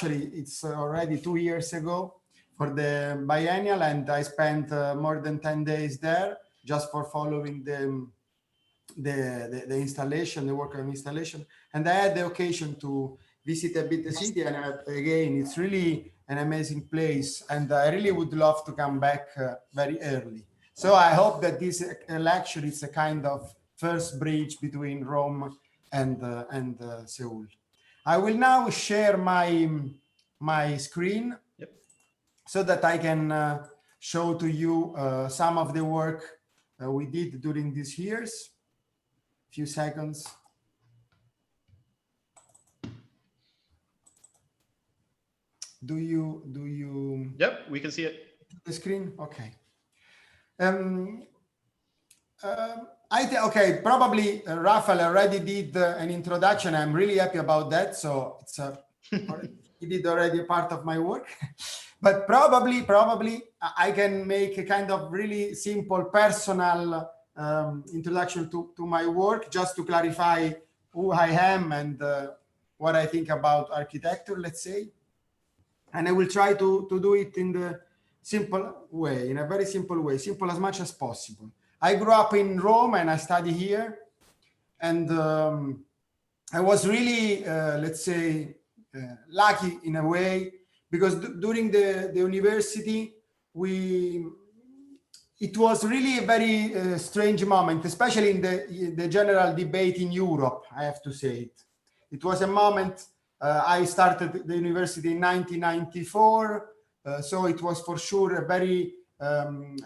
actually, it's already 2 years ago for the biennial, and I spent more than 10 days there just for following the installation, the work of installation. And I had the occasion to visit a bit the city, and again, it's really an amazing place, and I really would love to come back very early. So I hope that this lecture is a kind of first bridge between Rome and Seoul. I will now share my screen. Yep. So that I can show to you some of the work we did during these years. Few seconds. Do you? Yep, we can see it. The screen, okay. Okay, probably Rafael already did an introduction. I'm really happy about that. So it's he did already a part of my work. But probably I can make a kind of really simple personal introduction to my work, just to clarify who I am and what I think about architecture, let's say. And I will try to do it in the simple way, in a very simple way, simple as much as possible. I grew up in Rome and I study here. And I was really, let's say, lucky in a way, because during the university, it was really a very strange moment, especially in the general debate in Europe, I have to say it. It was a moment, I started the university in 1994, so it was for sure a very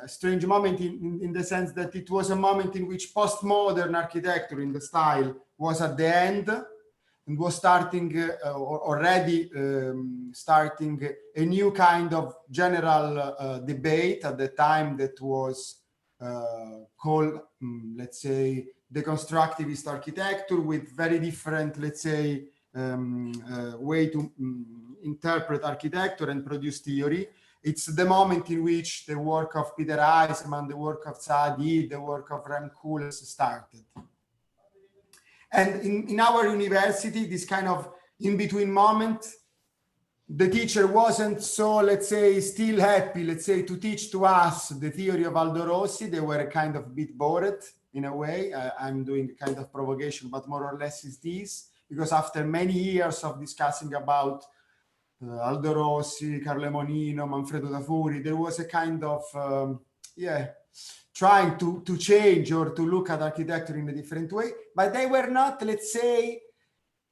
strange moment in the sense that it was a moment in which postmodern architecture in the style was at the end, and was starting already starting a new kind of general debate at the time that was called, let's say, deconstructivist architecture, with very different, let's say, way to interpret architecture and produce theory. It's the moment in which the work of Peter Eisenman, the work of Saadi, the work of Rem Koolhaas started. And in our university, this kind of in-between moment, the teacher wasn't so, let's say, still happy, let's say, to teach to us the theory of Aldo Rossi. They were kind of bit bored in a way. I'm doing a kind of provocation, but more or less is this, because after many years of discussing about Aldo Rossi, Carlo Monino, Manfredo da Furi, there was a kind of, trying to change or to look at architecture in a different way, but they were not, let's say,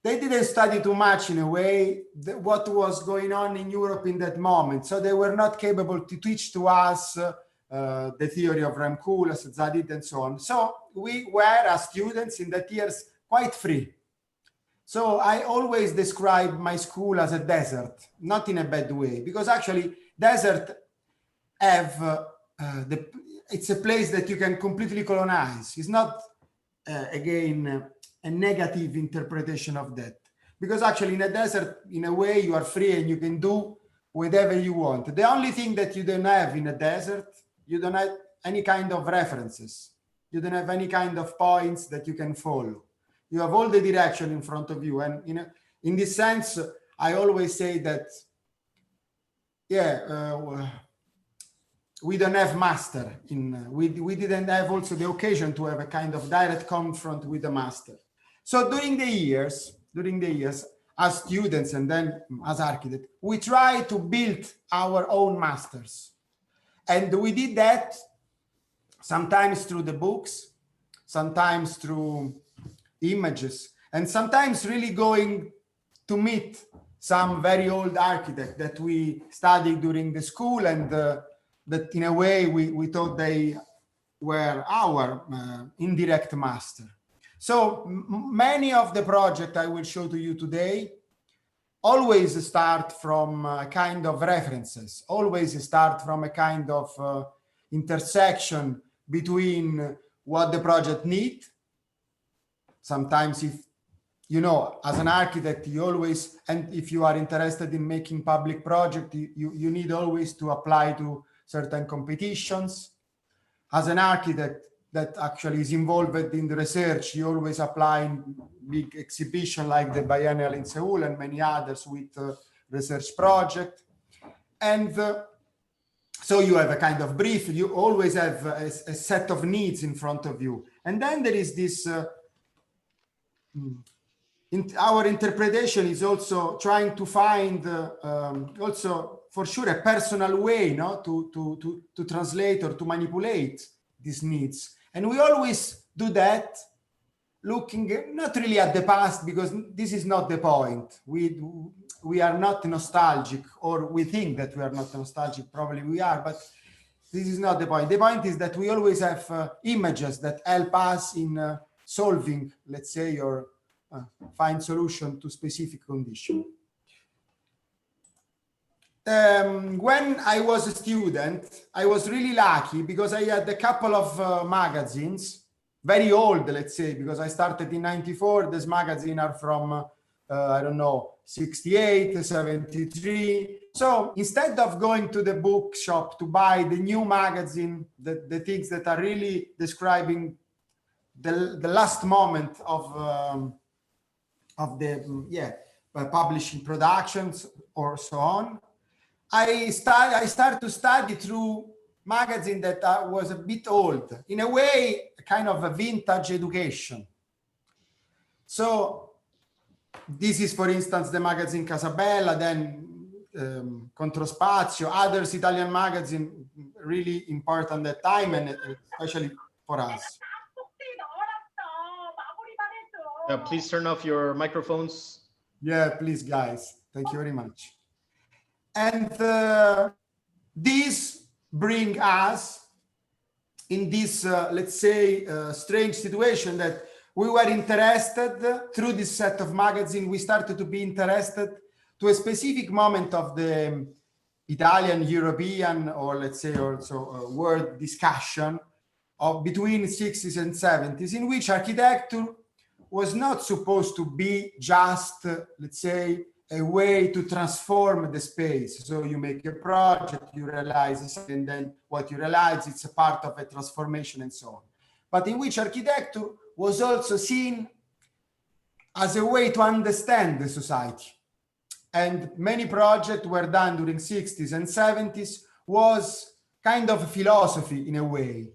they didn't study too much in a way what was going on in Europe in that moment. So they were not capable to teach to us the theory of Rem Koolhaas, Zadid, and so on. So we were, as students in that years, quite free. So I always describe my school as a desert, not in a bad way, because actually desert have it's a place that you can completely colonize. It's not, again, a negative interpretation of that. Because actually in a desert, in a way, you are free and you can do whatever you want. The only thing that you don't have in a desert, you don't have any kind of references. You don't have any kind of points that you can follow. You have all the direction in front of you. And in this sense, I always say that, we don't have master. We didn't have also the occasion to have a kind of direct confront with the master. So during the years, as students and then as architects, we try to build our own masters. And we did that sometimes through the books, sometimes through images, and sometimes really going to meet some very old architect that we studied during the school, and that in a way we thought they were our indirect master. So many of the projects I will show to you today always start from a kind of references, always start from a kind of intersection between what the project needs. Sometimes if, you know, as an architect, you always, and if you are interested in making public project, you need always to apply to certain competitions. As an architect that actually is involved in the research, you always apply in big exhibition like the Biennial in Seoul and many others with research project. And so you have a kind of brief, you always have a set of needs in front of you. And then there is this, our interpretation is also trying to find also for sure a personal way, no, to translate or to manipulate these needs. And we always do that looking not really at the past, because this is not the point. We are not nostalgic, or we think that we are not nostalgic, probably we are, but this is not the point. The point is that we always have images that help us in solving, let's say, or find solution to specific condition. When I was a student, I was really lucky because I had a couple of magazines, very old, let's say, because I started in 94. These magazines are from, I don't know, 68, 73. So instead of going to the bookshop to buy the new magazine, the things that are really describing the last moment of the publishing productions or so on, I start to study through magazine that was a bit old, in a way, kind of a vintage education. So this is, for instance, the magazine Casabella, then Controspazio, others Italian magazine, really important at that time, and especially for us. Please turn off your microphones. Yeah, please, guys. Thank you very much. And these bring us in this, let's say, strange situation that we were interested through this set of magazine. We started to be interested to a specific moment of the Italian, European, or let's say also world discussion of between 60s and 70s, in which architecture was not supposed to be just, let's say, a way to transform the space. So you make a project, you realize something, and then what you realize, it's a part of a transformation and so on. But in which architecture was also seen as a way to understand the society. And many projects were done during 60s and 70s, was kind of a philosophy in a way.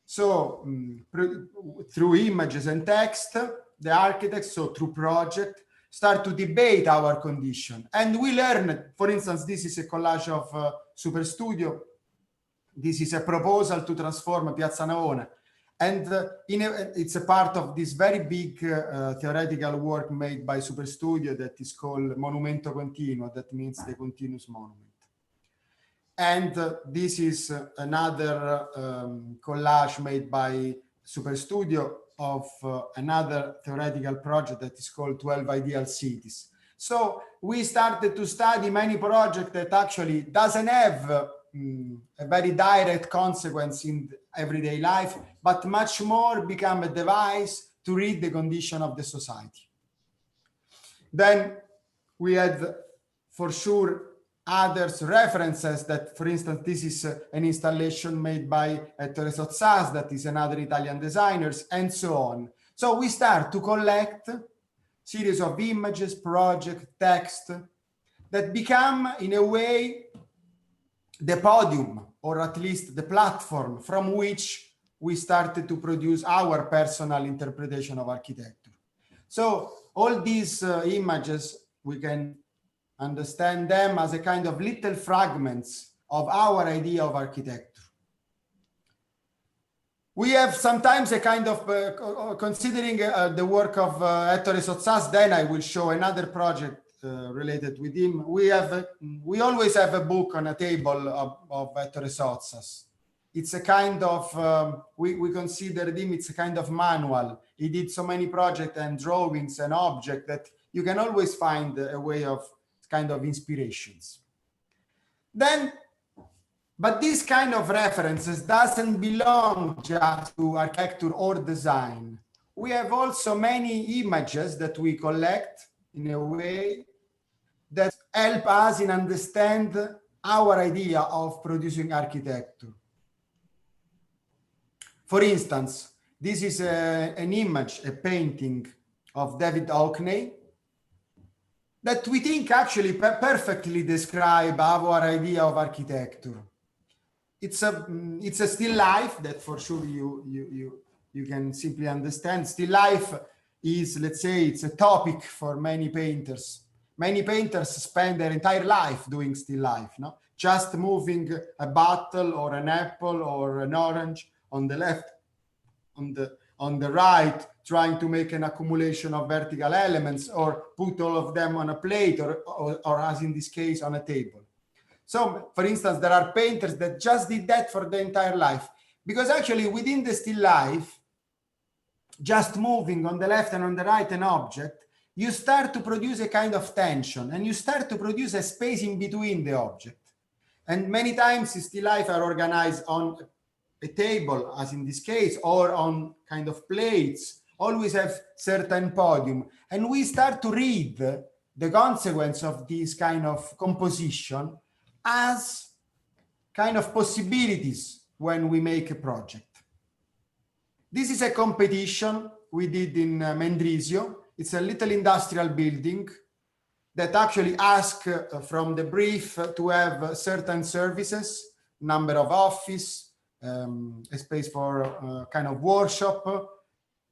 So through images and text, the architects, so through project, start to debate our condition. And we learned, for instance, this is a collage of Superstudio. This is a proposal to transform Piazza Navona. And it's a part of this very big theoretical work made by Superstudio that is called Monumento Continuo, that means the continuous monument. And this is another collage made by Superstudio of another theoretical project that is called 12 Ideal Cities. So we started to study many projects that actually doesn't have a very direct consequence in everyday life, but much more become a device to read the condition of the society. Then we had, for sure, others references that, for instance, this is an installation made by Ettore Sottsass, that is another Italian designers, and so on. So we start to collect series of images, project, text that become, in a way, the podium, or at least the platform from which we started to produce our personal interpretation of architecture. So all these images, we can understand them as a kind of little fragments of our idea of architecture. We have sometimes a kind of, considering the work of Ettore Sottsass, then I will show another project related with him. We always have a book on a table of Ettore Sottsass. It's a kind of, we consider him, it's a kind of manual. He did so many projects and drawings and objects that you can always find a way of kind of inspirations. Then, but this kind of references doesn't belong just to architecture or design. We have also many images that we collect in a way that help us in understand our idea of producing architecture. For instance, this is an image, a painting of David Hockney. that we think actually perfectly describe our idea of architecture. It's a still life that for sure you can simply understand. Still life is, let's say, it's a topic for many painters. Many painters spend their entire life doing still life, no? Just moving a bottle or an apple or an orange on the left, on the right, trying to make an accumulation of vertical elements or put all of them on a plate or as in this case, on a table. So, for instance, there are painters that just did that for the entire life, because actually within the still life, just moving on the left and on the right an object, you start to produce a kind of tension and you start to produce a space in between the object. And many times still life are organized on a table, as in this case, or on kind of plates, always have certain podium. And we start to read the consequence of this kind of composition as kind of possibilities when we make a project. This is a competition we did in Mendrisio. It's a little industrial building that actually asks from the brief to have certain services, number of office, a space for kind of workshop.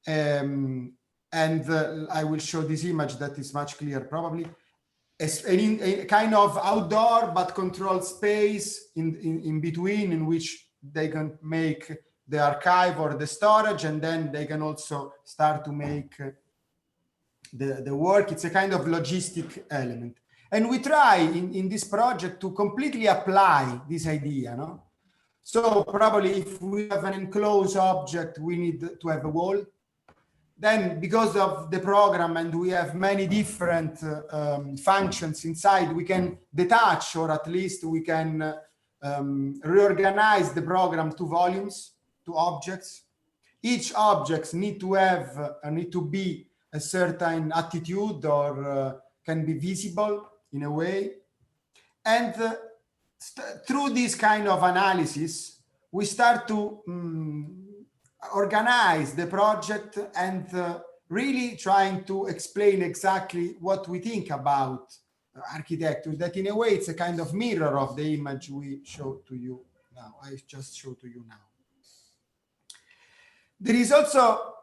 And I will show this image that is much clearer probably. A kind of outdoor but controlled space in between, in which they can make the archive or the storage, and then they can also start to make the work. It's a kind of logistic element. And we try in this project to completely apply this idea, no? So probably if we have an enclosed object, we need to have a wall. Then because of the program and we have many different functions inside, we can detach, or at least we can reorganize the program to volumes, to objects. Each objects need to be a certain attitude or can be visible in a way. And through this kind of analysis, we start to organize the project and really trying to explain exactly what we think about architecture, that in a way it's a kind of mirror of the image we showed to you now. I just showed to you now. There is also,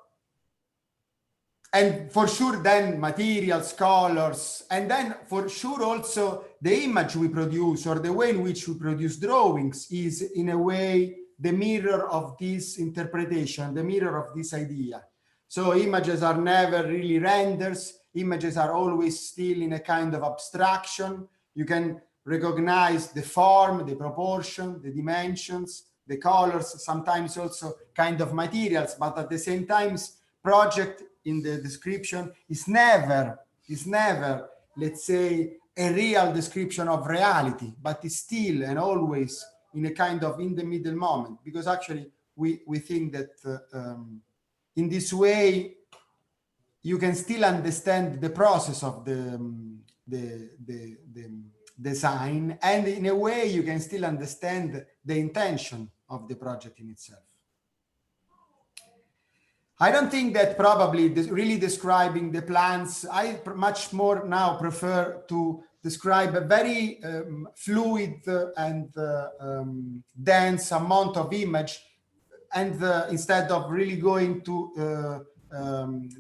and for sure then materials, colors, and then for sure also the image we produce or the way in which we produce drawings is in a way the mirror of this interpretation, the mirror of this idea. So images are never really renders. Images are always still in a kind of abstraction. You can recognize the form, the proportion, the dimensions, the colors, sometimes also kind of materials, but at the same time, project in the description is never, let's say, a real description of reality, but is still and always in a kind of in the middle moment, because actually we think that in this way you can still understand the process of the design, and in a way you can still understand the intention of the project in itself. I don't think that probably really describing the plans, I much more now prefer to describe a very fluid and dense amount of image, and instead of really going to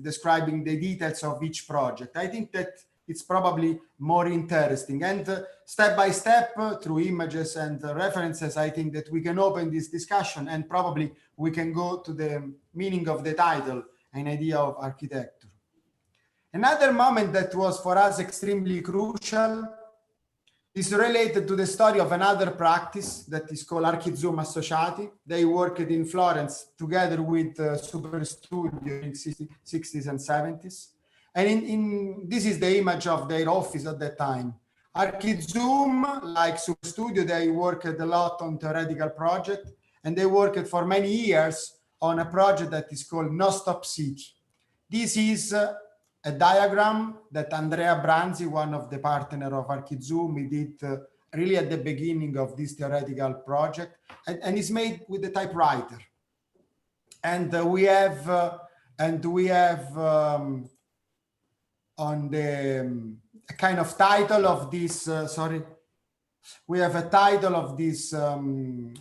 describing the details of each project. I think that it's probably more interesting, and step by step through images and references, I think that we can open this discussion, and probably we can go to the meaning of the title, An Idea of Architecture. Another moment that was for us extremely crucial is related to the story of another practice that is called Archizoom Associati. They worked in Florence together with Super Studio in the 60s and 70s. And this is the image of their office at that time. Archizoom, like Super Studio, they worked a lot on theoretical project, and they worked for many years on a project that is called No Stop City. This is a diagram that Andrea Branzi, one of the partners of Archizoom, he did really at the beginning of this theoretical project, and it's made with the typewriter. And we have on the a kind of title of this, we have a title of this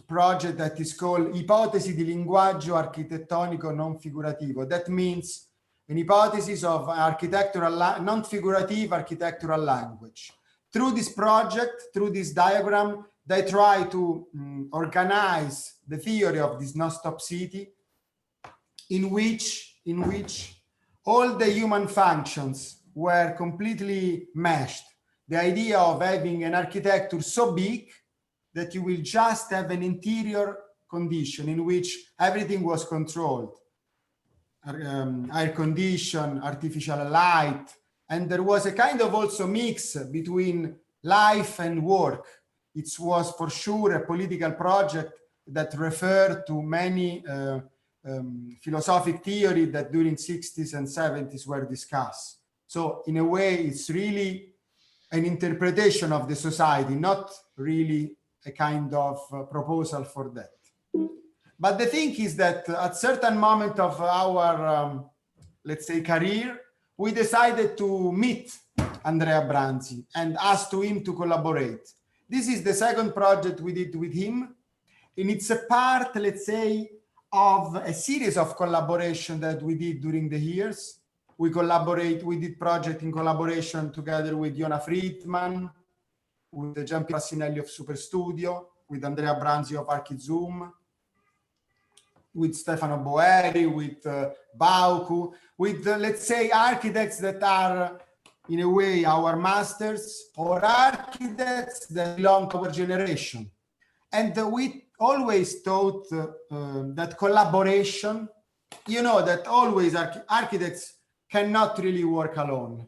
project that is called Ipotesi di linguaggio architettonico non figurativo. That means an hypothesis of non-figurative architectural language. Through this project, through this diagram, they try to organize the theory of this non-stop city in which all the human functions were completely meshed. The idea of having an architecture so big that you will just have an interior condition in which everything was controlled. Air condition, artificial light, and there was a kind of also mix between life and work. It was for sure a political project that referred to many philosophic theories that during 60s and 70s were discussed. So in a way, it's really an interpretation of the society, not really a kind of proposal for that. But the thing is that at certain moment of our, let's say, career, we decided to meet Andrea Branzi and ask him to collaborate. This is the second project we did with him. And it's a part, let's say, of a series of collaboration that we did during the years. We did project in collaboration together with Jona Friedman, with the Gianfranco Passinelli of Super Studio, with Andrea Branzi of Archizoom, with Stefano Boeri, with Bauku, with, let's say, architects that are, in a way, our masters, or architects that belong to our generation. And we always thought that collaboration, you know, that always architects cannot really work alone.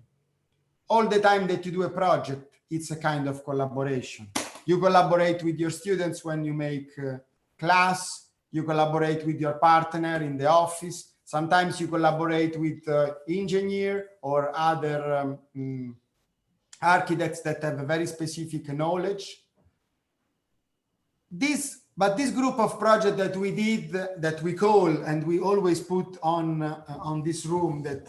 All the time that you do a project, it's a kind of collaboration. You collaborate with your students when you make class, you collaborate with your partner in the office. Sometimes you collaborate with engineer or other architects that have a very specific knowledge. But this group of projects that we did, that we call, and we always put on this room that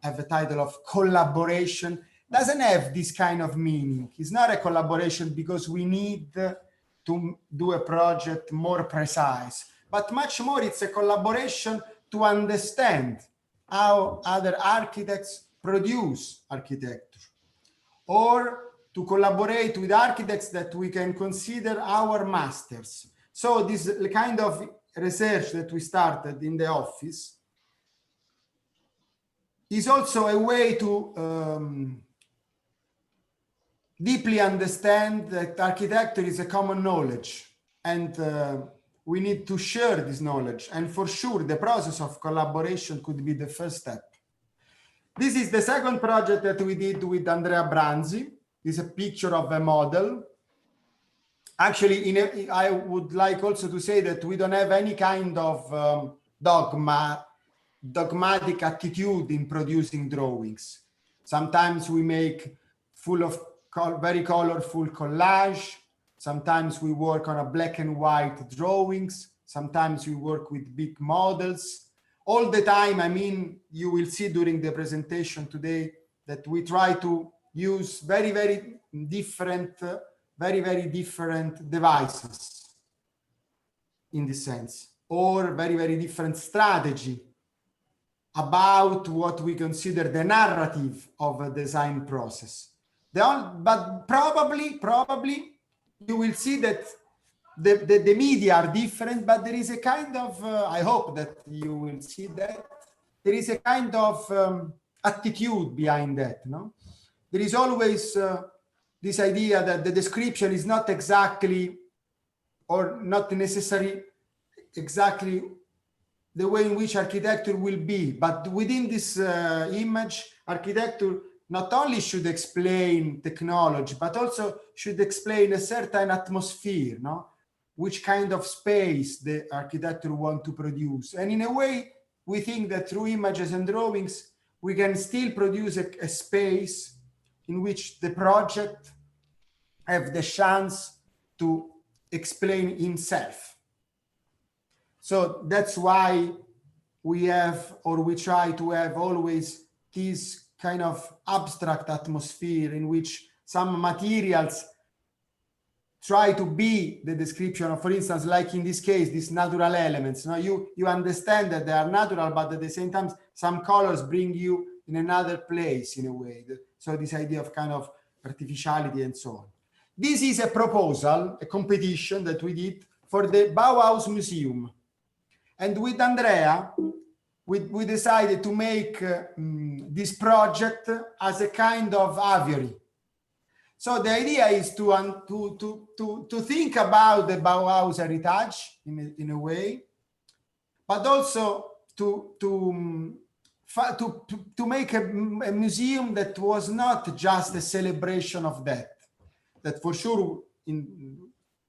have a title of collaboration, doesn't have this kind of meaning. It's not a collaboration because we need to do a project more precise, but much more it's a collaboration to understand how other architects produce architecture, or to collaborate with architects that we can consider our masters. So this kind of research that we started in the office is also a way to deeply understand that architecture is a common knowledge, and we need to share this knowledge. And for sure, the process of collaboration could be the first step. This is the second project that we did with Andrea Branzi. Is a picture of a model. Actually, I would like also to say that we don't have any kind of dogmatic attitude in producing drawings. Sometimes we make full of very colorful collage. Sometimes we work on a black and white drawings. Sometimes we work with big models. All the time, I mean, you will see during the presentation today that we try to use very, very different devices in this sense, or very, very different strategy about what we consider the narrative of a design process. But probably you will see that the media are different, but there is a kind of, I hope that you will see that, there is a kind of attitude behind that, no? There is always this idea that the description is not exactly, or not necessarily exactly the way in which architecture will be, but within this image, architecture not only should explain technology, but also should explain a certain atmosphere, no? Which kind of space the architecture want to produce. And in a way, we think that through images and drawings, we can still produce a space in which the project have the chance to explain himself. So that's why we have, or we try to have always this kind of abstract atmosphere in which some materials try to be the description of, for instance, like in this case, these natural elements. Now you understand that they are natural, but at the same time, some colors bring you in another place in a way. So this idea of kind of artificiality and so on. This is a proposal, a competition that we did for the Bauhaus Museum. And with Andrea, we decided to make this project as a kind of aviary. So the idea is to think about the Bauhaus heritage in a way, but also to make a museum that was not just a celebration of that for sure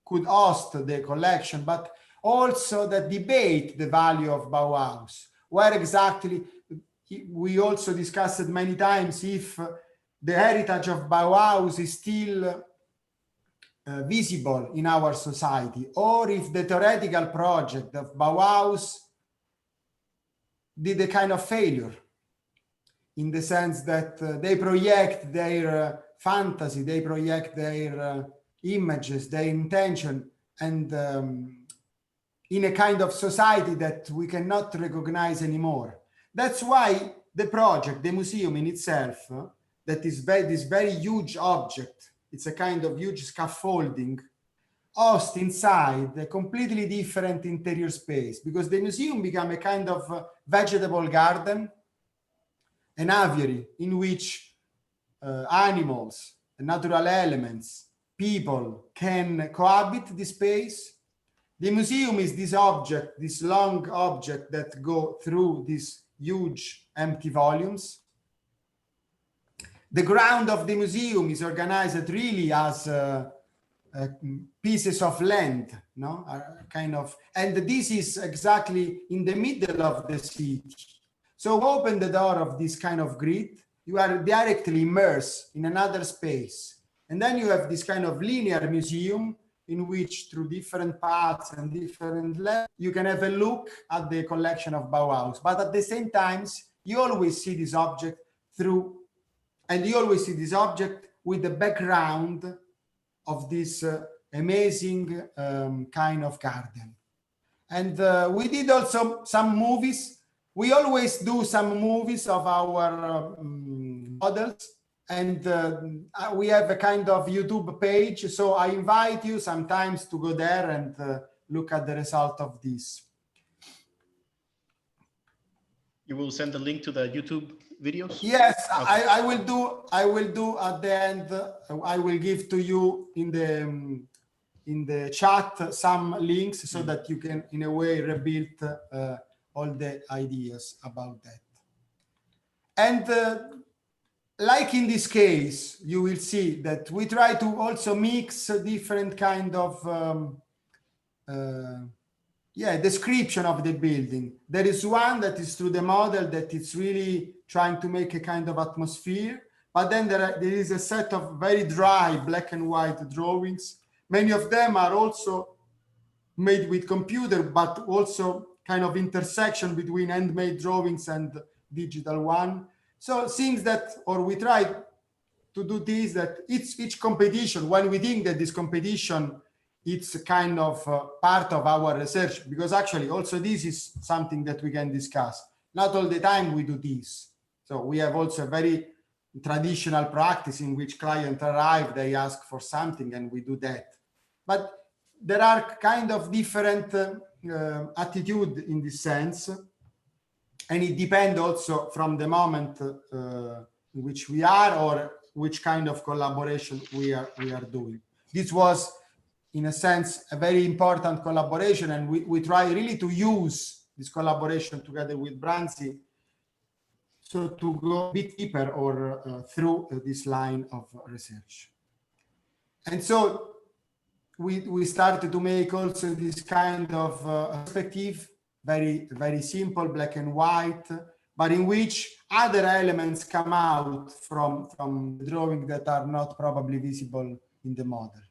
could host the collection, but also that debate the value of Bauhaus. Where exactly, we also discussed many times if the heritage of Bauhaus is still visible in our society, or if the theoretical project of Bauhaus did a kind of failure, in the sense that they project their fantasy, they project their images, their intention, and in a kind of society that we cannot recognize anymore. That's why the project, the museum in itself, that is this very huge object, it's a kind of huge scaffolding, host inside a completely different interior space, because the museum became a kind of vegetable garden, an aviary in which animals, natural elements, people can cohabit this space. The museum is this object, this long object that go through these huge empty volumes. The ground of the museum is organized really as pieces of land, no? Kind of, and this is exactly in the middle of the city. So open the door of this kind of grid, you are directly immersed in another space. And then you have this kind of linear museum in which through different paths and different levels, you can have a look at the collection of Bauhaus. But at the same time, you always see this object through, and you always see this object with the background of this amazing kind of garden. And we did also some movies. We always do some movies of our models, and we have a kind of YouTube page. So I invite you sometimes to go there and look at the result of this. You will send the link to the YouTube videos? Yes, okay. I will do at the end. I will give to you in the chat some links so that you can in a way rebuild all the ideas about that. And like in this case, you will see that we try to also mix different kind of description of the building. There is one that is through the model that it's really trying to make a kind of atmosphere, but then there is a set of very dry black and white drawings. Many of them are also made with computer, but also kind of intersection between handmade drawings and digital one. So things that, or we try to do this, that each competition, when we think that this competition, it's kind of part of our research, because actually also this is something that we can discuss. Not all the time we do this. So we have also a very traditional practice in which clients arrive, they ask for something and we do that. But there are kind of different attitude in this sense. And it depends also from the moment in which we are or which kind of collaboration we are doing. This was, in a sense, a very important collaboration, and we try really to use this collaboration together with Branzi, so to go a bit deeper or through this line of research. And so we started to make also this kind of perspective, very, very simple, black and white, but in which other elements come out from the drawing that are not probably visible in the model.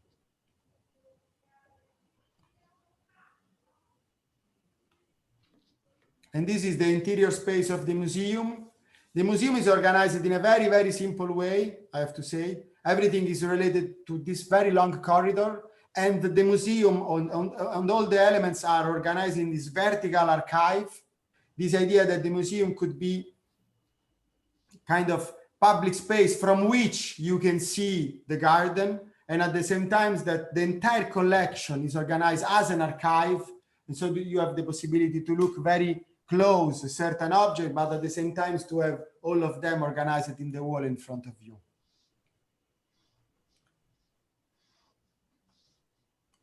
And this is the interior space of the museum. The museum is organized in a very, very simple way, I have to say. Everything is related to this very long corridor, and the museum and all the elements are organized in this vertical archive. This idea that the museum could be kind of public space from which you can see the garden, and at the same time that the entire collection is organized as an archive, and so you have the possibility to look very close a certain object, but at the same time to have all of them organized in the wall in front of you.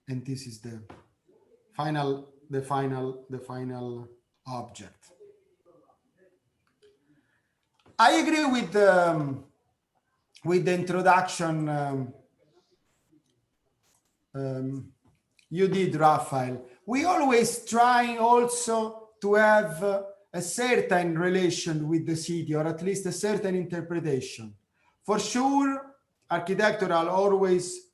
And this is the final object. I agree with the introduction you did, Raphael. We always try also to have a certain relation with the city, or at least a certain interpretation. For sure, architectural always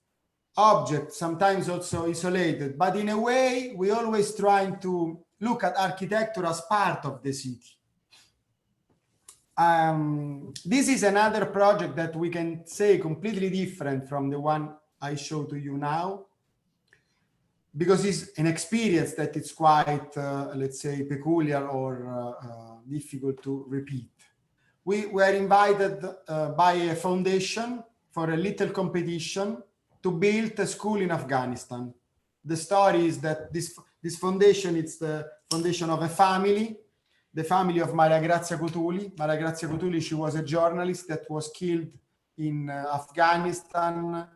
object, sometimes also isolated, but in a way, we always try to look at architecture as part of the city. This is another project that we can say completely different from the one I show to you now, because it's an experience that it's quite, let's say, peculiar or difficult to repeat. We were invited by a foundation for a little competition to build a school in Afghanistan. The story is that this foundation, it's the foundation of a family, the family of Maria Grazia Cutuli. Maria Grazia Cutuli, she was a journalist that was killed in Afghanistan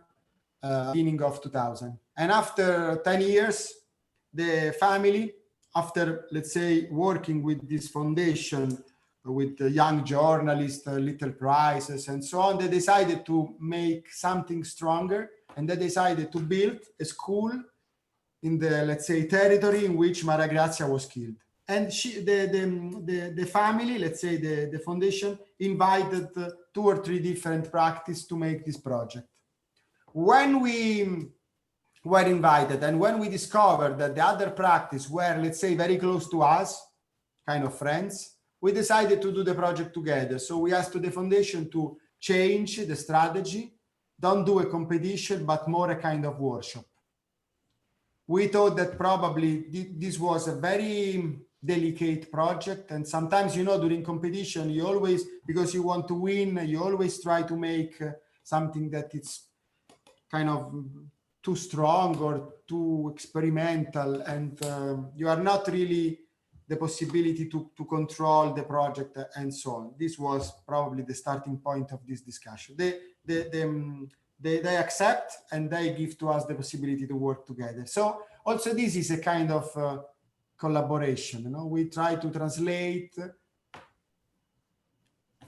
beginning of 2000. And after 10 years, the family, after, let's say, working with this foundation, with the young journalists, little prizes and so on, they decided to make something stronger, and they decided to build a school in the, let's say, territory in which Maria Grazia was killed. And the family, let's say the foundation, invited 2 or 3 different practices to make this project. When we were invited and when we discovered that the other practice were, let's say, very close to us, kind of friends, we decided to do the project together. So we asked the foundation to change the strategy, don't do a competition, but more a kind of workshop. We thought that probably this was a very delicate project, and sometimes, you know, during competition, you always, because you want to win, you always try to make something that it's kind of too strong or too experimental, and you are not really the possibility to control the project and so on. This was probably the starting point of this discussion. They accept and they give to us the possibility to work together. So also this is a kind of collaboration. You know, we try to translate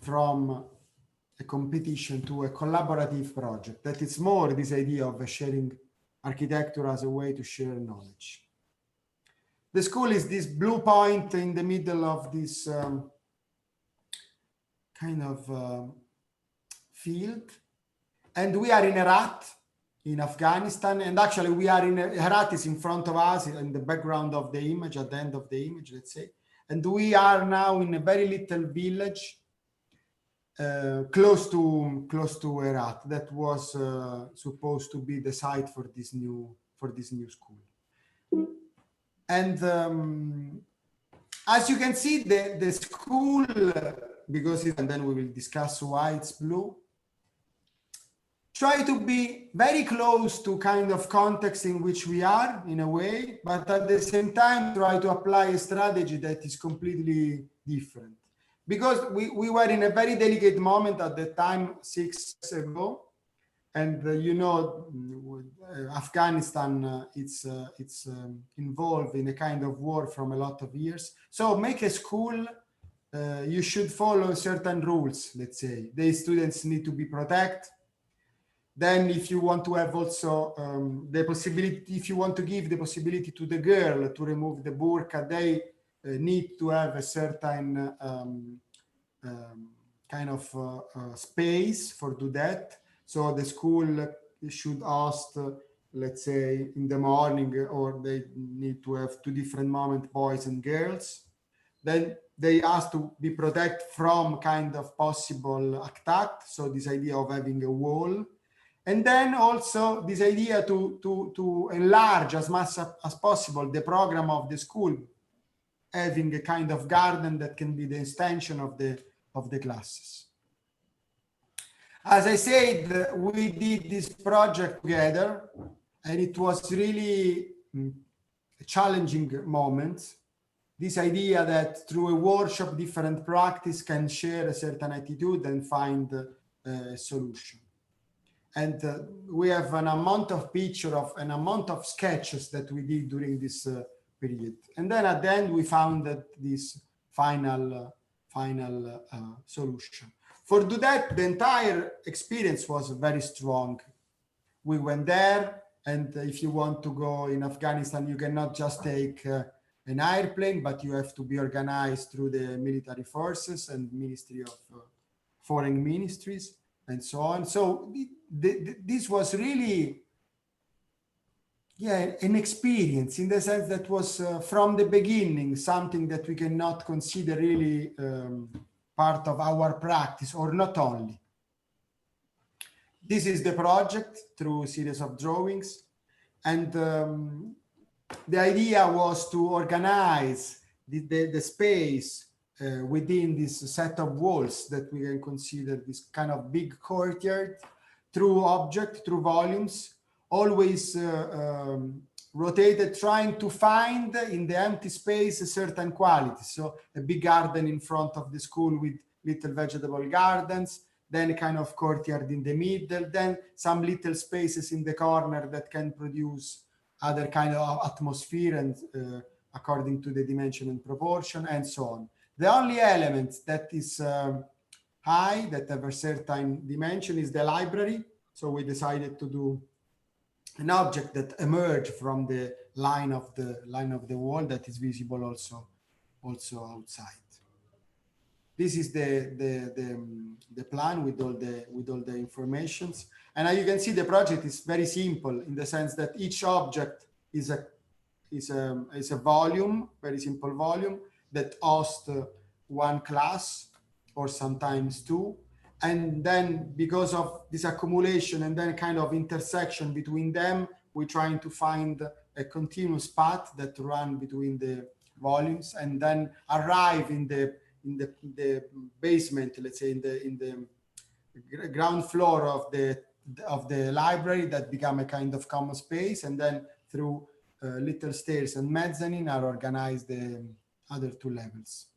from a competition to a collaborative project. That is more this idea of sharing architecture as a way to share knowledge. The school is this blue point in the middle of this kind of field. And we are in Herat in Afghanistan. And actually we are in Herat is in front of us in the background of the image, at the end of the image, let's say. And we are now in a very little village close to Herat. That was supposed to be the site for this new school. And as you can see, the school, because and then we will discuss why it's blue, try to be very close to kind of context in which we are in a way, but at the same time try to apply a strategy that is completely different. Because we were in a very delicate moment at the time 6 years ago. And you know, Afghanistan, it's involved in a kind of war from a lot of years. So make a school, you should follow certain rules, let's say. The students need to be protected. Then if you want to have also the possibility, if you want to give the possibility to the girl to remove the burqa, they need to have a certain kind of space for do that. So the school should host, let's say, in the morning, or they need to have 2 different moments, boys and girls. Then they asked to be protected from kind of possible attack. So this idea of having a wall. And then also this idea to enlarge as much as possible the program of the school, having a kind of garden that can be the extension of the classes. As I said, we did this project together, and it was really a challenging moment. This idea that through a workshop, different practice can share a certain attitude and find a solution. And we have an amount of pictures of an amount of sketches that we did during this period. And then at the end, we found that this final solution. For do that, the entire experience was very strong. We went there, and if you want to go in Afghanistan, you cannot just take an airplane, but you have to be organized through the military forces and Ministry of Foreign Ministries and so on. So this was really, an experience in the sense that was from the beginning something that we cannot consider really part of our practice, or not only. This is the project through a series of drawings, and the idea was to organize the space within this set of walls that we can consider this kind of big courtyard through volumes, always rotated, trying to find in the empty space a certain quality. So a big garden in front of the school with little vegetable gardens, then a kind of courtyard in the middle, then some little spaces in the corner that can produce other kind of atmosphere and according to the dimension and proportion and so on. The only element that is high, that have a certain dimension, is the library. So we decided to do an object that emerged from the line of the wall that is visible also outside. This is the plan with all the informations, and as you can see, the project is very simple in the sense that each object is a volume, very simple volume that hosts one class or sometimes two. And then because of this accumulation and then kind of intersection between them, we're trying to find a continuous path that run between the volumes and then arrive in the basement, let's say in the ground floor of the library that become a kind of common space, and then through little stairs and mezzanine are organized the other two levels.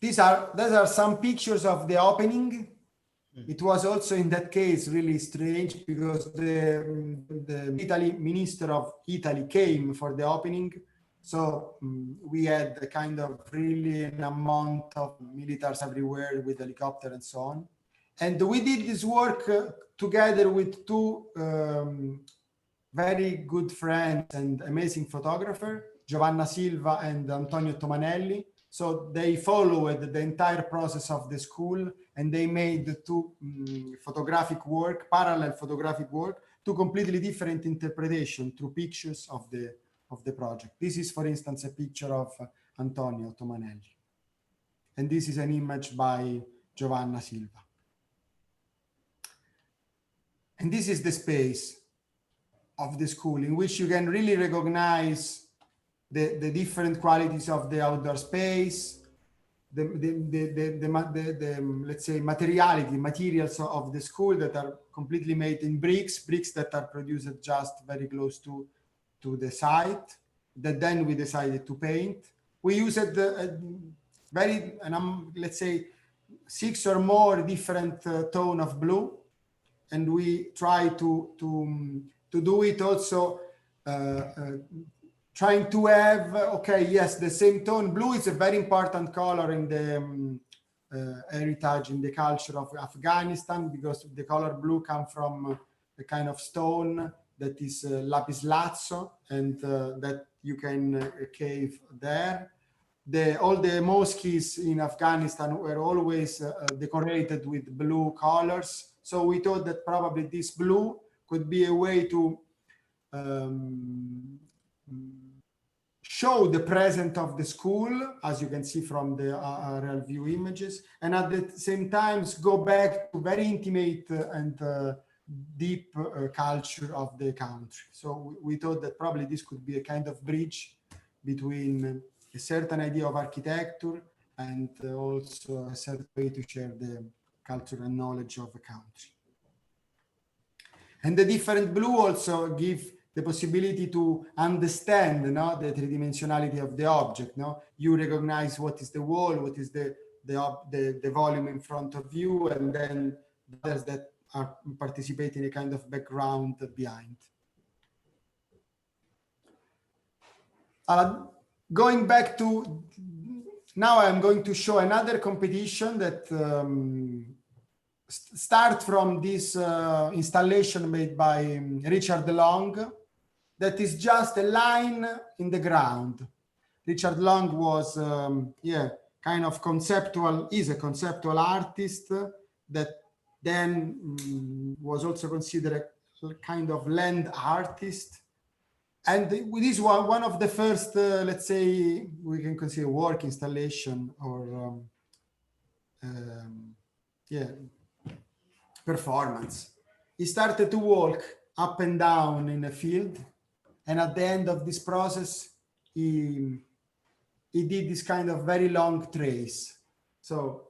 These are some pictures of the opening. It was also in that case really strange because the Minister of Italy came for the opening. So we had a kind of really an amount of militaries everywhere with helicopter and so on. And we did this work together with two very good friends and amazing photographers, Giovanna Silva and Antonio Tomanelli. So they followed the entire process of the school, and they made two parallel photographic work, two completely different interpretations through pictures of the project. This is, for instance, a picture of Antonio Tomanelli. And this is an image by Giovanna Silva. And this is the space of the school in which you can really recognize the different qualities of the outdoor space, let's say materials of the school that are completely made in bricks that are produced just very close to the site, that then we decided to paint. We used let's say 6 or more different tone of blue, and we try to do it also trying to have, the same tone. Blue is a very important color in the heritage, in the culture of Afghanistan, because the color blue comes from a kind of stone that is lapis lazuli, and that you can cave there. All the mosques in Afghanistan were always decorated with blue colors. So we thought that probably this blue could be a way to show the present of the school, as you can see from the aerial view images, and at the same time go back to very intimate and deep culture of the country. So we thought that probably this could be a kind of bridge between a certain idea of architecture and also a certain way to share the culture and knowledge of a country. And the different blue also give the possibility to understand, the three-dimensionality of the object. You recognize what is the wall, what is the volume in front of you, and then others that are participating in a kind of background behind. Going back to, now I'm going to show another competition that start from this installation made by Richard Long, that is just a line in the ground. Richard Long was, kind of conceptual, is a conceptual artist that then was also considered a kind of land artist. And this was one of the first, let's say, we can consider work installation or, performance. He started to walk up and down in a field. And at the end of this process, he did this kind of very long trace. So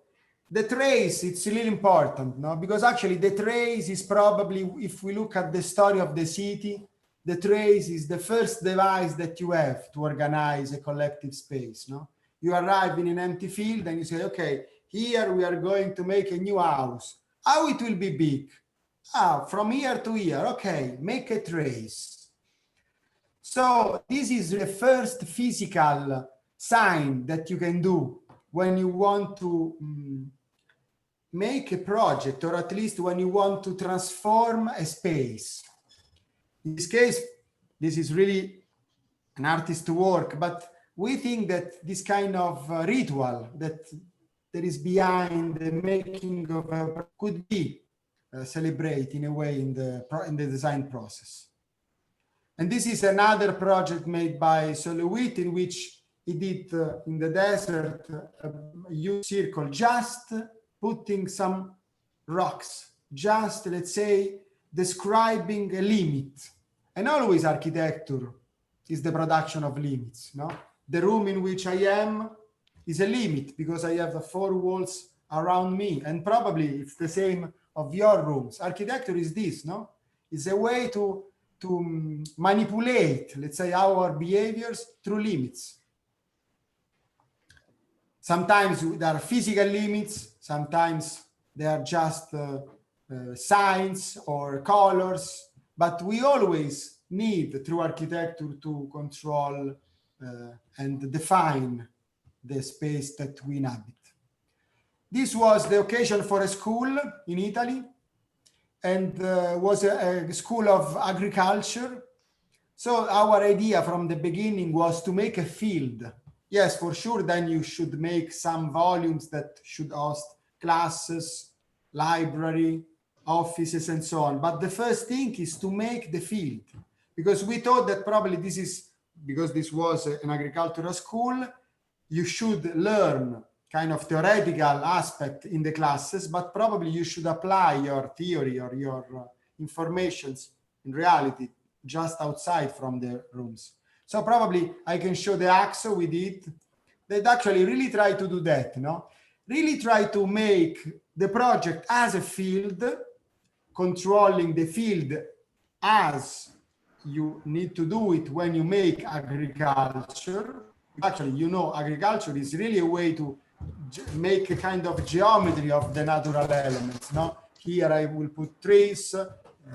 the trace, it's really important, because actually the trace is probably, if we look at the story of the city, the trace is the first device that you have to organize a collective space. You arrive in an empty field and you say, okay, here we are going to make a new house. How it will be big? From here to here. Okay, make a trace. So this is the first physical sign that you can do when you want to make a project, or at least when you want to transform a space. In this case, this is really an artist's work, but we think that this kind of ritual that there is behind the making of a could be celebrated in a way in the design process. And this is another project made by Solowitt, in which he did in the desert a huge circle, just putting some rocks, just, let's say, describing a limit. And always architecture is the production of limits. The room in which I am is a limit because I have 4 walls around me, and probably it's the same of your rooms. Architecture is this, It's a way to manipulate, let's say, our behaviors through limits. Sometimes there are physical limits, sometimes they are just signs or colors, but we always need, through architecture, to control and define the space that we inhabit. This was the occasion for a school in Italy, and was a school of agriculture. So our idea from the beginning was to make a field. Yes, for sure, then you should make some volumes that should host classes, library, offices, and so on. But the first thing is to make the field, because we thought that probably this is, because this was an agricultural school, you should learn kind of theoretical aspect in the classes, but probably you should apply your theory or your informations in reality just outside from the rooms. So probably I can show the AXO we did that actually really try to do that, really try to make the project as a field, controlling the field as you need to do it when you make agriculture. Actually, agriculture is really a way to make a kind of geometry of the natural elements. Here I will put trees,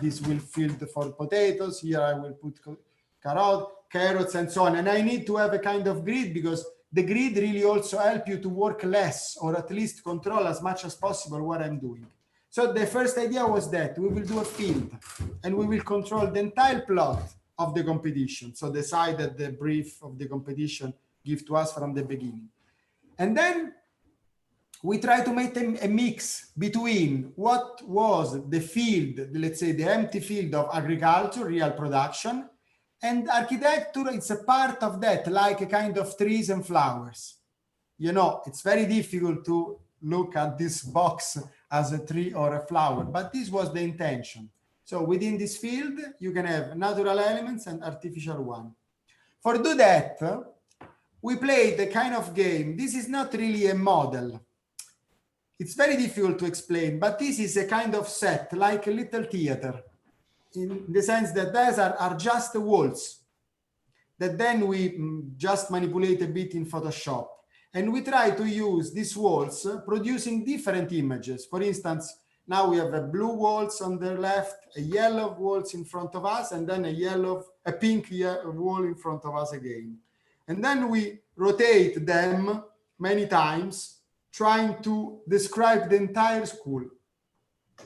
this will field for potatoes, here I will put carrots and so on. And I need to have a kind of grid, because the grid really also help you to work less, or at least control as much as possible what I'm doing. So the first idea was that we will do a field and we will control the entire plot of the competition. So the side that the brief of the competition give to us from the beginning. And then we try to make a mix between what was the field, let's say the empty field of agriculture, real production, And architecture, it's a part of that, like a kind of trees and flowers. You know, it's very difficult to look at this box as a tree or a flower, but this was the intention. So within this field, you can have natural elements and artificial one. For do that, we played a kind of game. This is not really a model. It's very difficult to explain, but this is a kind of set, like a little theater, in the sense that these are just walls that then we just manipulate a bit in Photoshop. And we try to use these walls producing different images. For instance, now we have a blue walls on the left, a yellow walls in front of us, and then a pink wall in front of us again. And then we rotate them many times, trying to describe the entire school.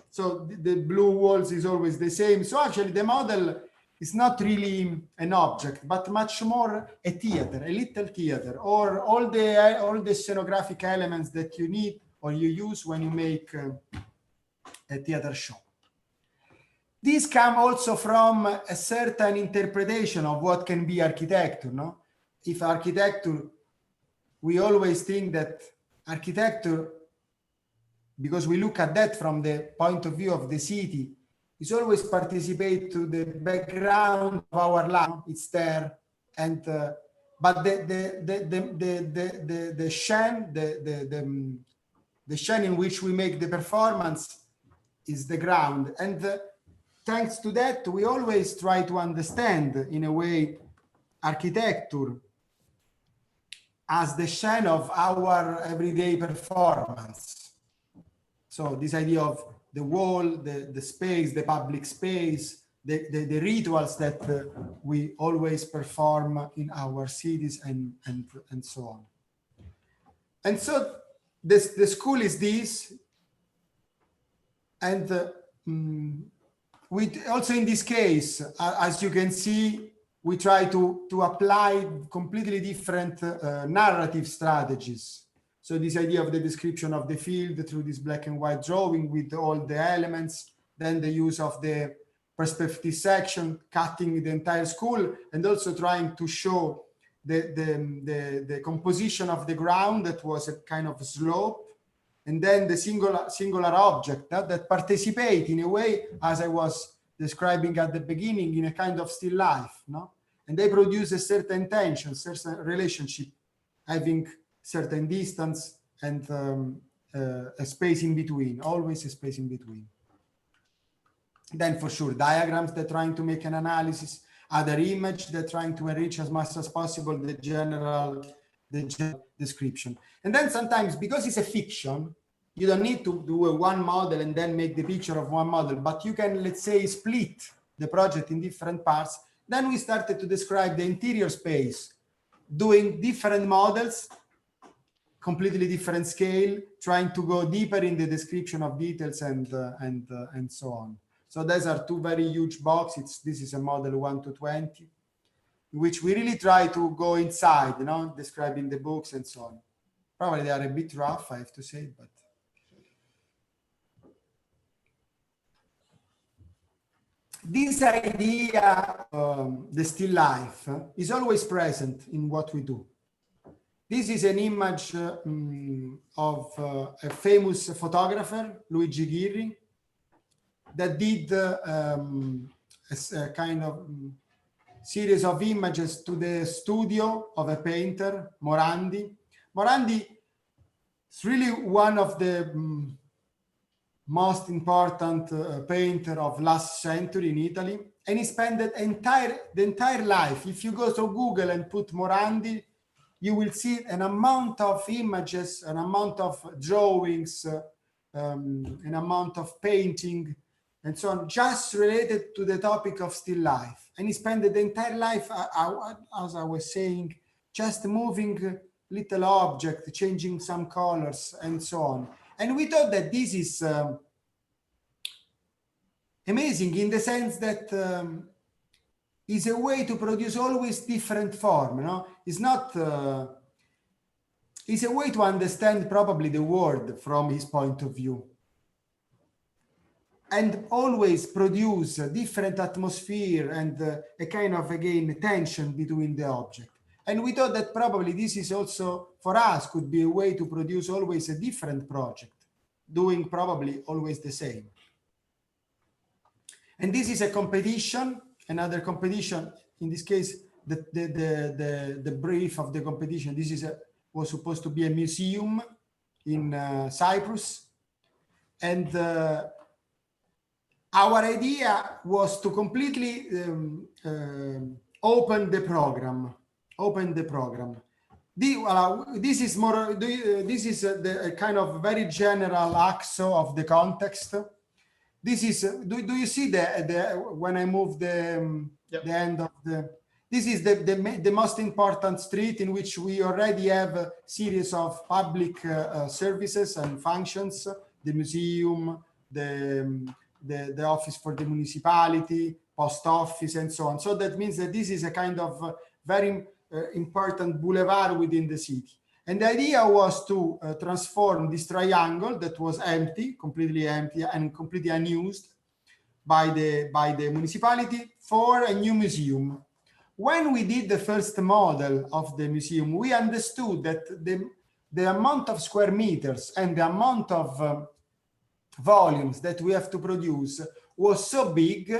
So the blue walls is always the same. So actually the model is not really an object, but much more a theater, a little theater, or all the scenographic elements that you need or you use when you make a theater show. These come also from a certain interpretation of what can be architecture, no? If architecture, we always think that architecture, because we look at that from the point of view of the city, is always participate to the background of our life. It's there, and but the scene in which we make the performance is the ground, and thanks to that, we always try to understand in a way architecture as the scene of our everyday performance. So this idea of the wall, the space, the public space, the rituals that we always perform in our cities and so on. And so the school is this, and we also in this case, as you can see, we try to apply completely different narrative strategies. So this idea of the description of the field through this black and white drawing with all the elements, then the use of the perspective section, cutting the entire school, and also trying to show the composition of the ground that was a kind of slope, and then the singular object that participate in a way, as I was describing at the beginning, in a kind of still life, no? And they produce a certain tension, certain relationship, having certain distance and a space in between, always a space in between. Then for sure, diagrams that trying to make an analysis, other image that trying to enrich as much as possible the general description. And then sometimes, because it's a fiction, you don't need to do a one model and then make the picture of one model, but you can, let's say, split the project in different parts. Then we started to describe the interior space, doing different models, completely different scale, trying to go deeper in the description of details and so on. So those are two very huge boxes. This is a model 1 to 20, in which we really try to go inside, you know, describing the books and so on. Probably they are a bit rough, I have to say, but. This idea, the still life, is always present in what we do. This is an image of a famous photographer, Luigi Ghirri, that did a kind of series of images to the studio of a painter, Morandi. Morandi is really one of the most important painter of last century in Italy, and he spent the entire life. If you go to Google and put Morandi, you will see an amount of images, an amount of drawings, an amount of painting, and so on, just related to the topic of still life. And he spent the entire life, as I was saying, just moving little objects, changing some colors, and so on. And we thought that this is amazing in the sense that is a way to produce always different form, you know? It's not, it's a way to understand probably the world from his point of view. and always produce a different atmosphere and a kind of, again, tension between the object. And we thought that probably this is also, for us, could be a way to produce always a different project, doing probably always the same. And this is a competition, another competition. In this case, the brief of the competition, this is was supposed to be a museum in Cyprus. And our idea was to completely open the program. This is more. This is the kind of very general axo of the context. This is. Do you see the when I move the end of the? This is the most important street in which we already have a series of public services and functions. The museum, the office for the municipality, post office, and so on. So that means that this is a kind of very important boulevard within the city. And the idea was to transform this triangle that was empty, completely empty and completely unused by the municipality for a new museum. When we did the first model of the museum, we understood that the amount of square meters and the amount of volumes that we have to produce was so big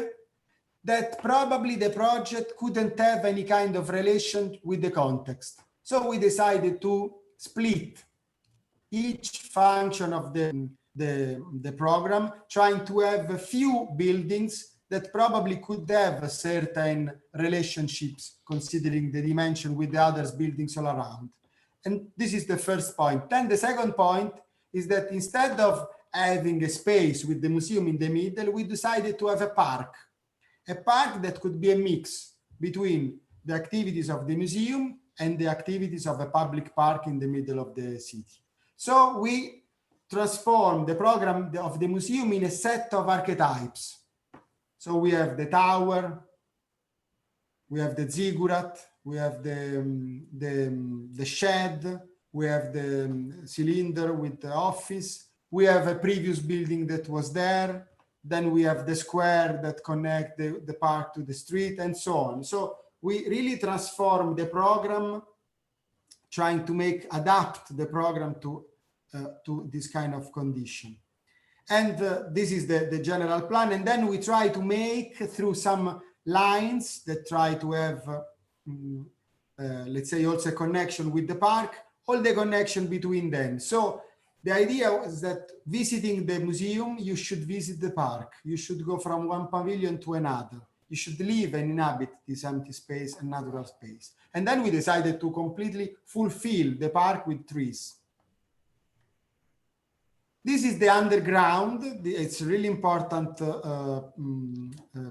that probably the project couldn't have any kind of relation with the context. So we decided to split each function of the program, trying to have a few buildings that probably could have certain relationships, considering the dimension with the other buildings all around. And this is the first point. Then the second point is that instead of having a space with the museum in the middle, we decided to have a park that could be a mix between the activities of the museum and the activities of a public park in the middle of the city. So we transformed the program of the museum in a set of archetypes. So we have the tower, we have the ziggurat, we have the shed, we have the cylinder with the office, we have a previous building that was there, then we have the square that connect the park to the street, and so on. So we really transform the program, trying to adapt the program to this kind of condition. And this is the general plan. And then we try to make through some lines that try to have, let's say, also a connection with the park, all the connection between them. So the idea was that visiting the museum, you should visit the park. You should go from one pavilion to another. You should live and inhabit this empty space and natural space. And then we decided to completely fulfill the park with trees. This is the underground. It's a really important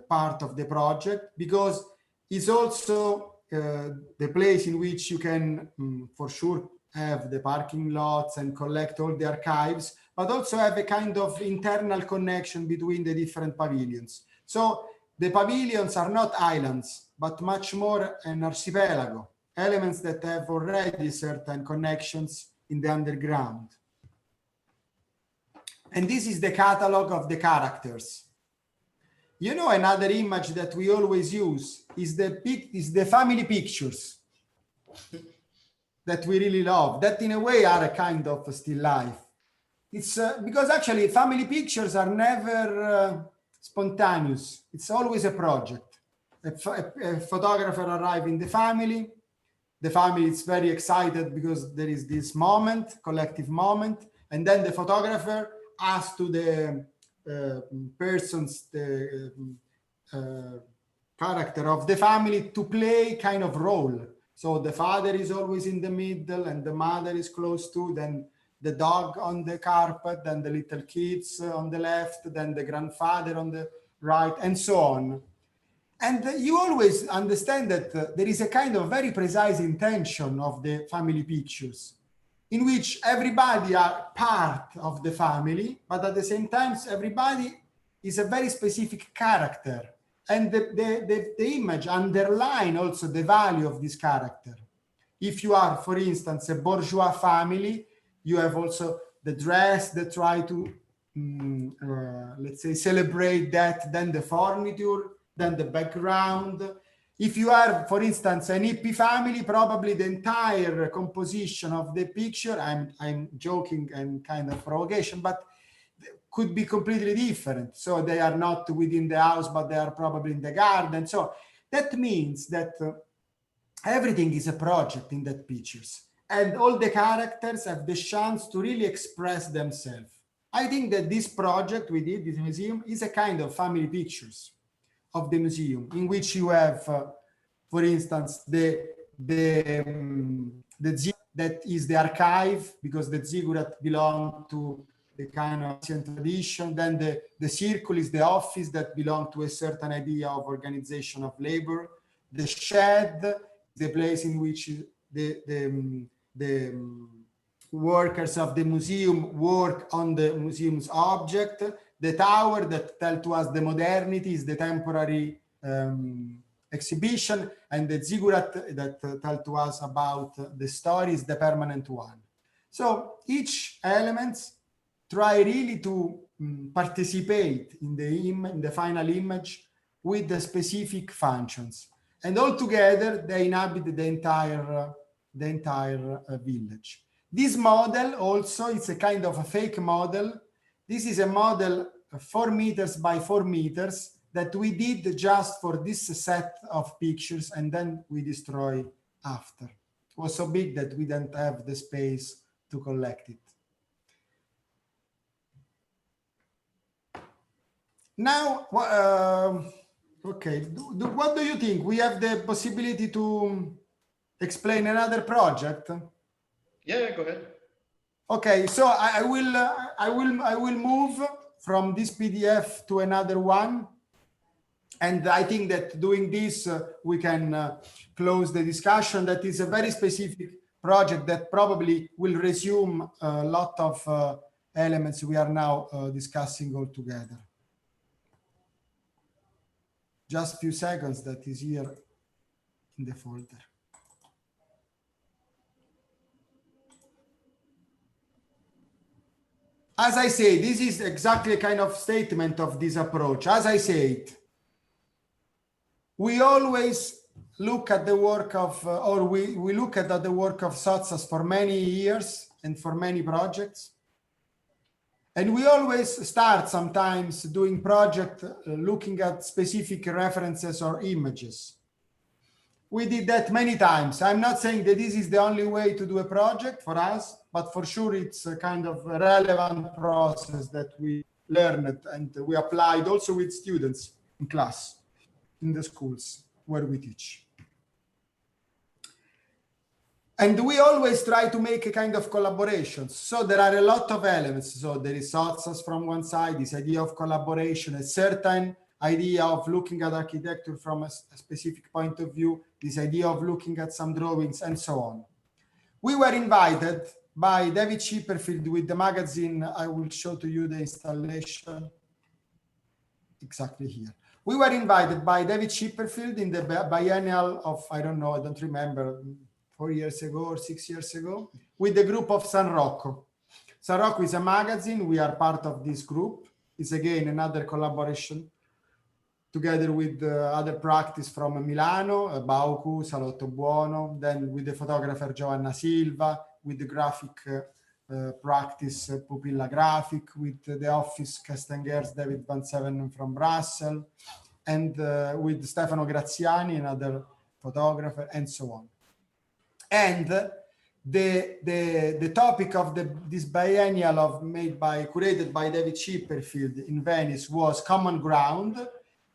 part of the project because it's also the place in which you can, for sure, have the parking lots and collect all the archives, but also have a kind of internal connection between the different pavilions. So the pavilions are not islands, but much more an archipelago, elements that have already certain connections in the underground. And this is the catalog of the characters. You know, another image that we always use is the family pictures that we really love, that in a way are a kind of still life. It's because actually family pictures are never spontaneous. It's always a project. A photographer arrives in the family is very excited because there is this moment, collective moment, and then the photographer asks to the person's character of the family to play kind of role. So the father is always in the middle and the mother is close to, then the dog on the carpet, then the little kids on the left, then the grandfather on the right, and so on. And you always understand that there is a kind of very precise intention of the family pictures in which everybody are part of the family, but at the same time, everybody is a very specific character. And the image underline also the value of this character. If you are, for instance, a bourgeois family, you have also the dress that try to let's say, celebrate that, then the furniture, then the background. If you are, for instance, an hippie family, probably the entire composition of the picture, I'm joking and kind of provocation, but could be completely different. So they are not within the house, but they are probably in the garden. So that means that everything is a project in that pictures, and all the characters have the chance to really express themselves. I think that this project we did, this museum, is a kind of family pictures of the museum, in which you have, for instance, the that is the archive, because the ziggurat belong to the kind of ancient tradition. Then the circle is the office that belong to a certain idea of organization of labor. The shed, the place in which the workers of the museum work on the museum's object. The tower that tell to us the modernity is the temporary exhibition, and the ziggurat that tell to us about the story is the permanent one. So each element try really to participate in the final image with the specific functions, and all together they inhabit the entire village. This model also, it's a kind of a fake model. This is a model 4 meters by 4 meters that we did just for this set of pictures, and then we destroy after. It was so big that we didn't have the space to collect it. Now, okay, what do you think? We have the possibility to explain another project? Yeah, go ahead. Okay, so I will move from this PDF to another one, and I think that doing this we can close the discussion. That is a very specific project that probably will resume a lot of elements we are now discussing all together. Just a few seconds, that is here in the folder. As I say, this is exactly a kind of statement of this approach. As I said, we always look at the work of, or we look at the work of Sotsas for many years and for many projects. And we always start sometimes doing project looking at specific references or images. We did that many times. I'm not saying that this is the only way to do a project for us, but for sure it's a kind of relevant process that we learned and we applied also with students in class, in the schools where we teach. And we always try to make a kind of collaborations. So there are a lot of elements. So there is Sotsas from one side, this idea of collaboration, a certain idea of looking at architecture from a specific point of view, this idea of looking at some drawings and so on. We were invited by David Chipperfield with the magazine. I will show to you the installation exactly here. We were invited by David Chipperfield in the Biennial of, I don't know, I don't remember, 4 years ago or 6 years ago, with the group of San Rocco. San Rocco is a magazine. We are part of this group. It's again another collaboration together with other practice from Milano, Baucu, Salotto Buono, then with the photographer Giovanna Silva, with the graphic practice Pupilla Graphic, with the office Castengers David Van Seven from Brussels, and with Stefano Graziani, another photographer, and so on. And the topic of this biennial curated by David Chipperfield in Venice was common ground,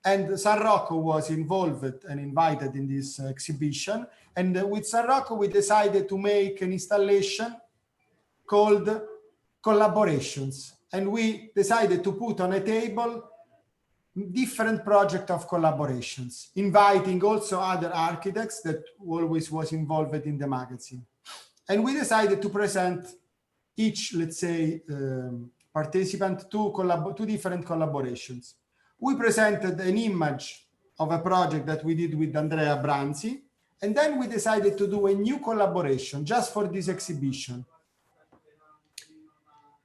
and San Rocco was involved and invited in this exhibition. And with San Rocco, we decided to make an installation called Collaborations. And we decided to put on a table different project of collaborations, inviting also other architects that always was involved in the magazine. And we decided to present each, let's say, participant two different collaborations. We presented an image of a project that we did with Andrea Branzi, and then we decided to do a new collaboration just for this exhibition.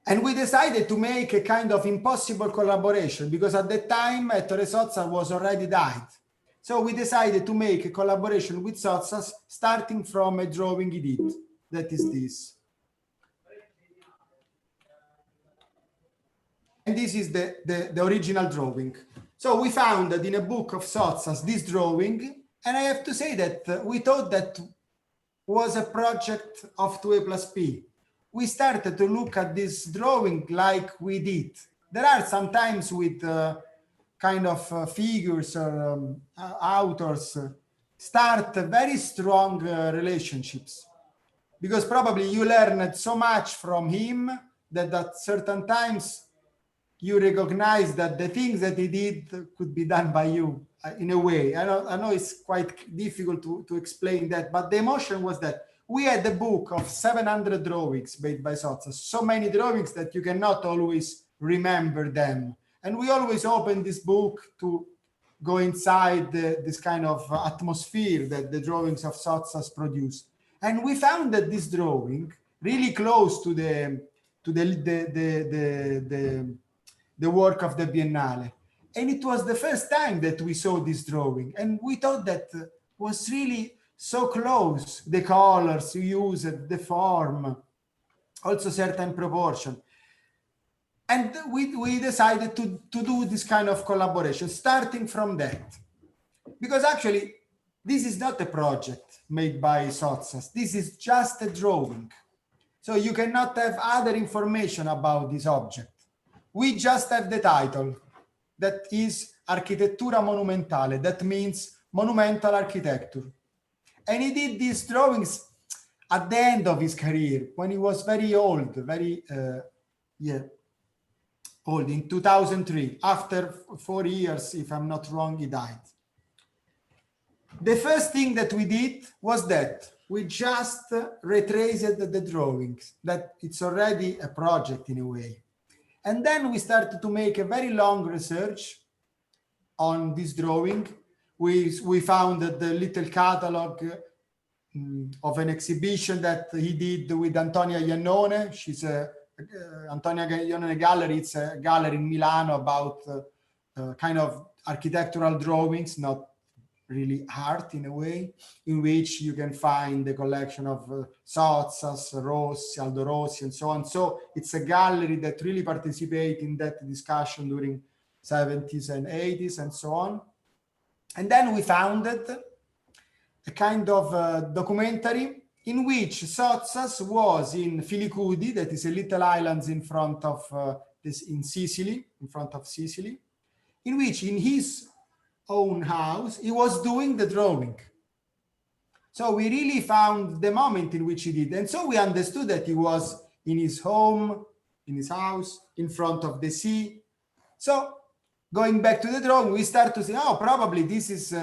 And we decided to make a kind of impossible collaboration because at that time Ettore Sottsass was already died. So we decided to make a collaboration with Sottsass starting from a drawing he did. That is this. And this is the original drawing. So we found that in a book of Sottsass this drawing, and I have to say that we thought that was a project of 2A plus P. We started to look at this drawing like we did. There are sometimes with kind of figures or authors start very strong relationships, because probably you learned so much from him that at certain times you recognize that the things that he did could be done by you in a way. I know it's quite difficult to explain that, but the emotion was that we had a book of 700 drawings made by Sottsass, so many drawings that you cannot always remember them. And we always open this book to go inside this kind of atmosphere that the drawings of Sottsass produce. And we found that this drawing really close to the work of the Biennale. And it was the first time that we saw this drawing. And we thought that was really so close. The colors you used, the form, also certain proportion. And we decided to do this kind of collaboration, starting from that. Because actually, this is not a project made by Sottsass. This is just a drawing. So you cannot have other information about this object. We just have the title, that is Architettura Monumentale. That means monumental architecture. And he did these drawings at the end of his career, when he was very old, old, in 2003. After 4 years, if I'm not wrong, he died. The first thing that we did was that we just retraced the drawings, that it's already a project in a way. And then we started to make a very long research on this drawing. We found the little catalog of an exhibition that he did with Antonia Iannone. She's Antonia Iannone Gallery. It's a gallery in Milano about kind of architectural drawings, not really art in a way, in which you can find the collection of Sottsass, Rossi, Aldo Rossi, and so on. So it's a gallery that really participates in that discussion during 70s and 80s and so on. And then we founded a kind of documentary in which Sottsass was in Filicudi, that is a little island in front of Sicily, in which in his own house he was doing the drawing. So we really found the moment in which he did, and so we understood that he was in his home, in his house, in front of the sea. So going back to the drawing, we start to say, oh, probably this is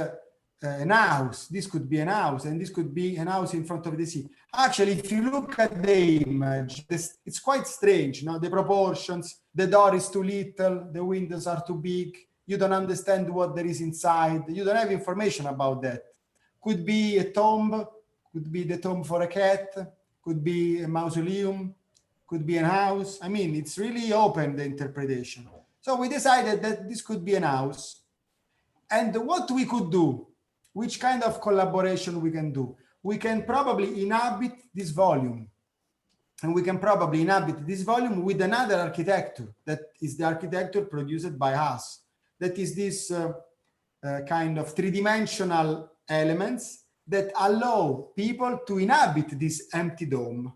an house. This could be an house, and this could be an house in front of the sea. Actually, if you look at the image, it's quite strange. The proportions, the door is too little, the windows are too big. You don't understand what there is inside. You don't have information about that. Could be a tomb, could be the tomb for a cat, could be a mausoleum, could be a house. I mean, it's really open, the interpretation. So we decided that this could be an house. And what we could do, which kind of collaboration we can do? We can probably inhabit this volume. And we can probably inhabit this volume with another architecture, that is the architecture produced by us. That is this kind of three-dimensional elements that allow people to inhabit this empty dome.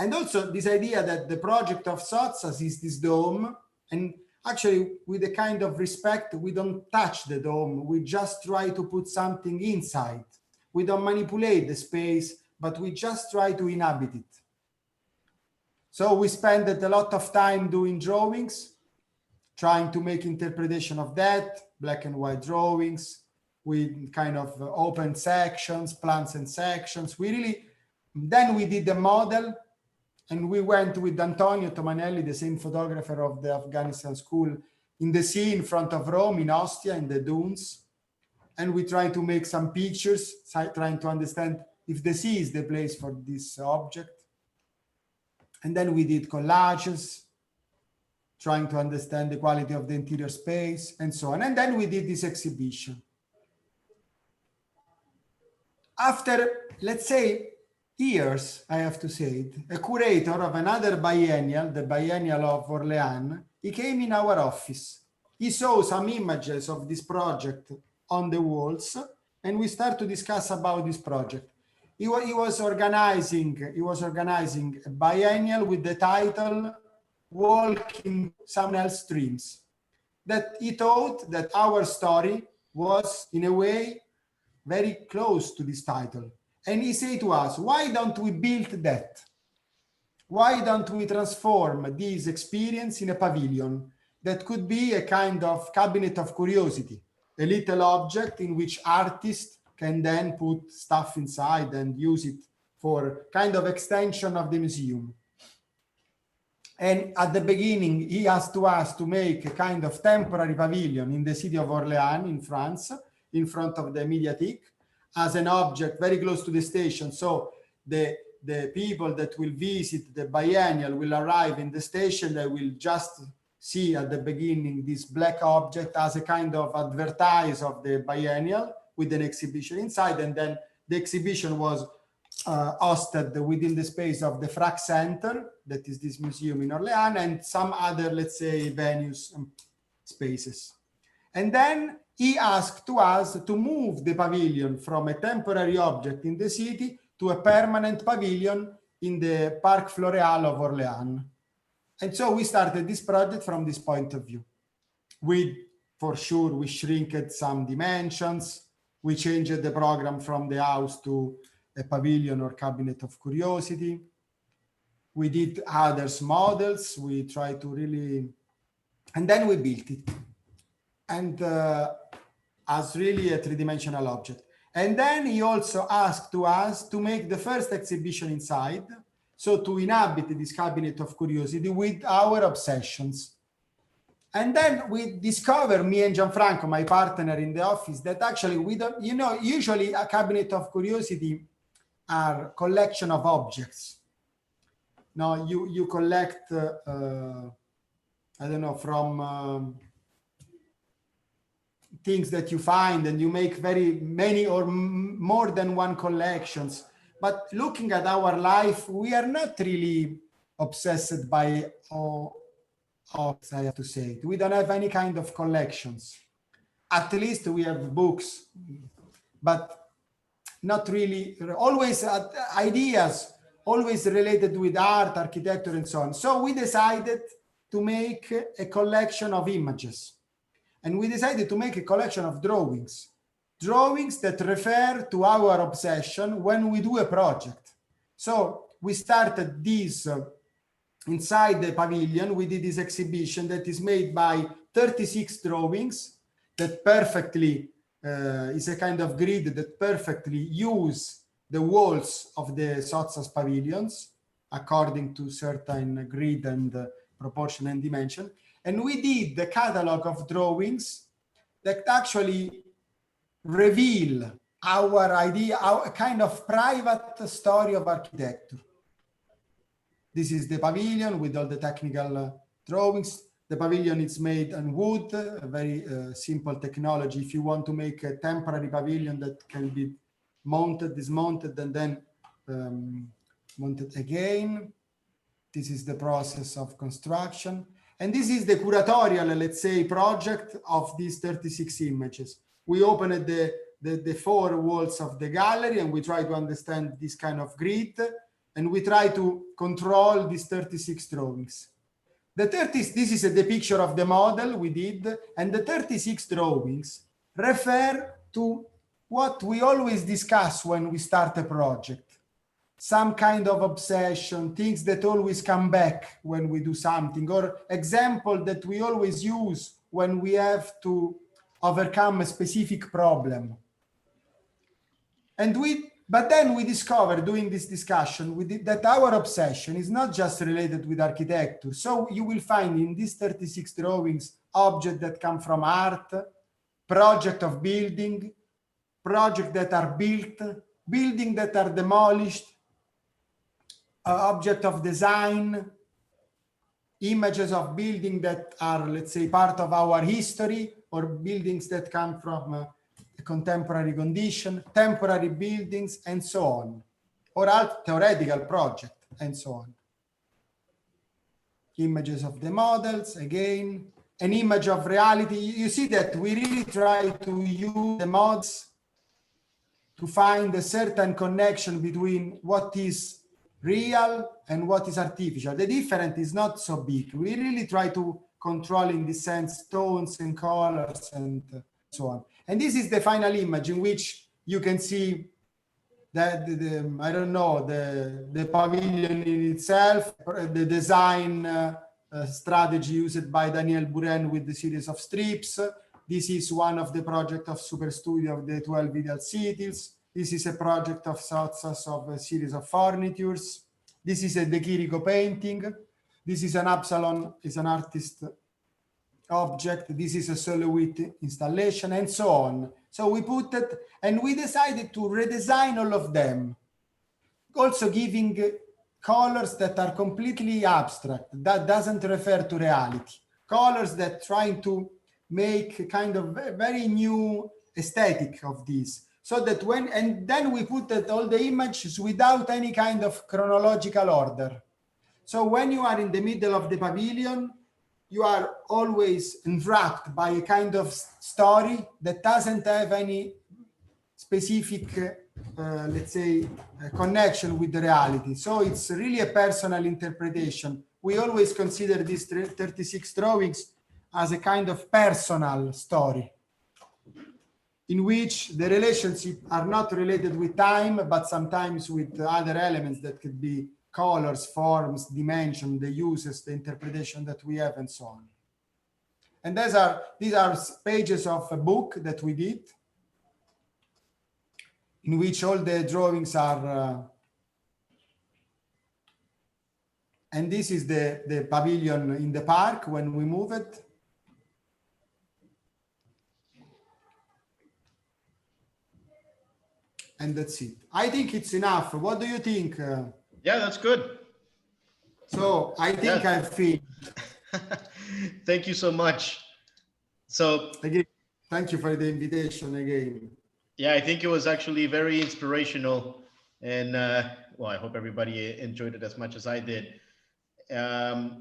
And also this idea that the project of Sottsass is this dome, and actually with a kind of respect, we don't touch the dome, we just try to put something inside. We don't manipulate the space, but we just try to inhabit it. So we spent a lot of time doing drawings, trying to make interpretation of that, black and white drawings with kind of open sections, plans and sections. Then we did the model, and we went with Antonio Tomanelli, the same photographer of the Afghanistan school, in the sea in front of Rome, in Ostia, in the dunes. And we tried to make some pictures, trying to understand if the sea is the place for this object. And then we did collages, trying to understand the quality of the interior space and so on. And then we did this exhibition. After, let's say, years, I have to say it, a curator of another biennial, the Biennial of Orlan, he came in our office. He saw some images of this project on the walls, and we start to discuss about this project. He was organizing a biennial with the title Walking Someone Else's Dreams. That he thought that our story was, in a way, very close to this title. And he said to us, why don't we build that? Why don't we transform this experience in a pavilion that could be a kind of cabinet of curiosity, a little object in which artists can then put stuff inside and use it for kind of extension of the museum. And at the beginning, he asked us to make a kind of temporary pavilion in the city of Orléans in France, in front of the Mediathèque, as an object very close to the station. So the people that will visit the biennial will arrive in the station, they will just see at the beginning this black object as a kind of advertise of the biennial with an exhibition inside. And then the exhibition was hosted within the space of the FRAC Centre, that is this museum in Orléans, and some other, let's say, venues and spaces. And then he asked to us to move the pavilion from a temporary object in the city to a permanent pavilion in the Parc Floréal of Orléans. And so we started this project from this point of view. For sure, we shrinked some dimensions. We changed the program from the house to a pavilion or cabinet of curiosity. We did others models. We tried to really, and then we built it. And as really a three-dimensional object. And then he also asked to us to make the first exhibition inside, so to inhabit this cabinet of curiosity with our obsessions. And then we discovered, me and Gianfranco, my partner in the office, that actually we don't, usually a cabinet of curiosity are collection of objects. Now you collect, I don't know, from things that you find, and you make very many or more than one collections. But looking at our life, we are not really obsessed by I have to say it. We don't have any kind of collections. At least we have books, but not really, always ideas, always related with art, architecture, and so on. So we decided to make a collection of images. And we decided to make a collection of drawings that refer to our obsession when we do a project. So we started this inside the pavilion. We did this exhibition that is made by 36 drawings that perfectly is a kind of grid that perfectly use the walls of the Sozzas pavilions according to certain grid and proportion and dimension. And we did the catalog of drawings that actually reveal our idea, our kind of private story of architecture. This is the pavilion with all the technical drawings. The pavilion is made in wood, a very simple technology. If you want to make a temporary pavilion that can be mounted, dismounted, and then mounted again. This is the process of construction. And this is the curatorial, let's say, project of these 36 images. We opened the four walls of the gallery, and we try to understand this kind of grid, and we try to control these 36 drawings. This is the picture of the model we did, and the 36 drawings refer to what we always discuss when we start a project. Some kind of obsession, things that always come back when we do something, or example that we always use when we have to overcome a specific problem. But then we discovered during this discussion that our obsession is not just related with architecture. So you will find in these 36 drawings objects that come from art, project of building, projects that are built, buildings that are demolished, object of design, images of buildings that are, let's say, part of our history, or buildings that come from a contemporary condition, temporary buildings, and so on, or theoretical project, and so on. Images of the models, again, an image of reality. You see that we really try to use the mods to find a certain connection between what is real and what is artificial. The difference is not so big. We really try to control, in this sense, tones and colors and so on. And this is the final image in which you can see that I don't know, the pavilion in itself, the design strategy used by Daniel Buren with the series of strips. This is one of the projects of Super Studio of the 12 ideal cities. This is a project of Sotsas of a series of furnitures. This is a De Chirico painting. This is an Absalon, is an artist object. This is a Solowitt installation, and so on. So we put it, and we decided to redesign all of them, also giving colors that are completely abstract, that doesn't refer to reality. Colors that trying to make a kind of very new aesthetic of this. So that when, and then we put all the images without any kind of chronological order. So when you are in the middle of the pavilion, you are always enwrapped by a kind of story that doesn't have any specific, let's say, connection with the reality. So it's really a personal interpretation. We always consider these 36 drawings as a kind of personal story, in which the relationships are not related with time, but sometimes with other elements that could be colors, forms, dimension, the uses, the interpretation that we have, and so on. And these are pages of a book that we did, in which all the drawings are, and this is the pavilion in the park when we move it. And that's it. I think it's enough. What do you think? Yeah, that's good. So I think Yeah. I've finished. Thank you so much. So Again, thank you for the invitation again. yeah, I think it was actually very inspirational, and well, I hope everybody enjoyed it as much as I did.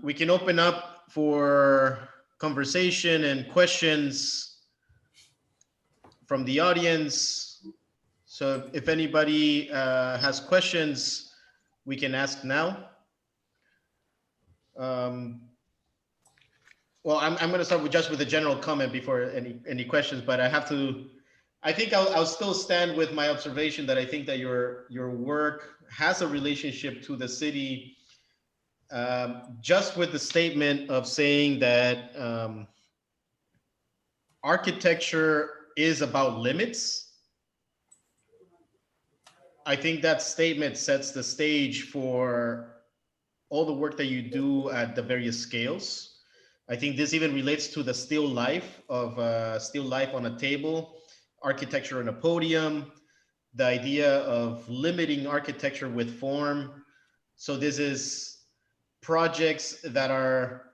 We can open up for conversation and questions from the audience. So if anybody has questions, we can ask now. Well, I'm going to start with just with a general comment before any questions, but I think I'll still stand with my observation that I think that your work has a relationship to the city, just with the statement of saying that architecture is about limits. I think that statement sets the stage for all the work that you do at the various scales. I think this even relates to the still life on a table, architecture on a podium, the idea of limiting architecture with form. So this is projects that are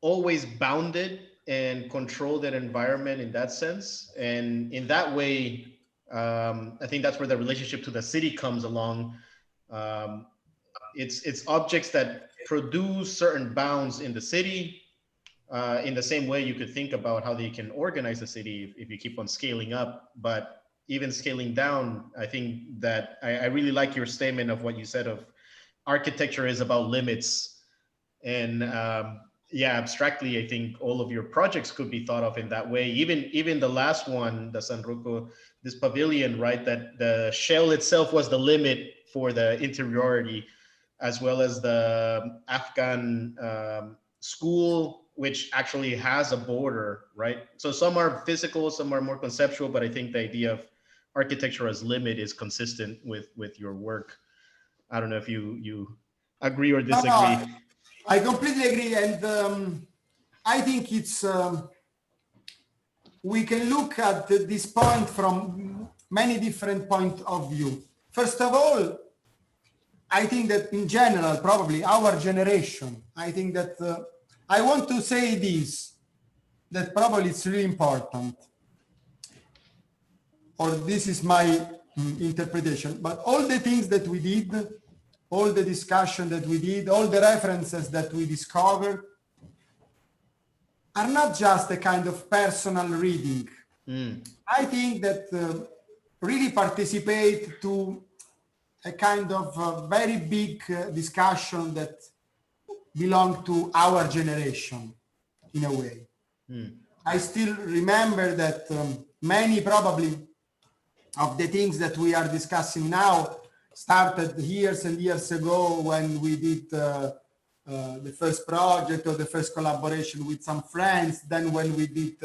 always bounded and control that environment in that sense. And in that way, I think that's where the relationship to the city comes along. It's objects that produce certain bounds in the city. In the same way you could think about how they can organize the city if you keep on scaling up, but even scaling down, I think that I really like your statement of what you said of architecture is about limits. And yeah, abstractly, I think all of your projects could be thought of in that way. Even the last one, the San Rocco, this pavilion, right? That the shell itself was the limit for the interiority, as well as the Afghan school, which actually has a border, right? So some are physical, some are more conceptual, but I think the idea of architecture as limit is consistent with your work. I don't know if you agree or disagree. No, I completely agree. And I think it's, we can look at this point from many different points of view. First of all, I think that in general, probably our generation, I think that I want to say this, that probably it's really important, or this is my interpretation, but all the things that we did, all the discussion that we did, all the references that we discovered are not just a kind of personal reading. I think that really participate to a kind of very big discussion that belong to our generation in a way. I still remember that many probably of the things that we are discussing now started years and years ago when we did the first project or the first collaboration with some friends. Then when we did,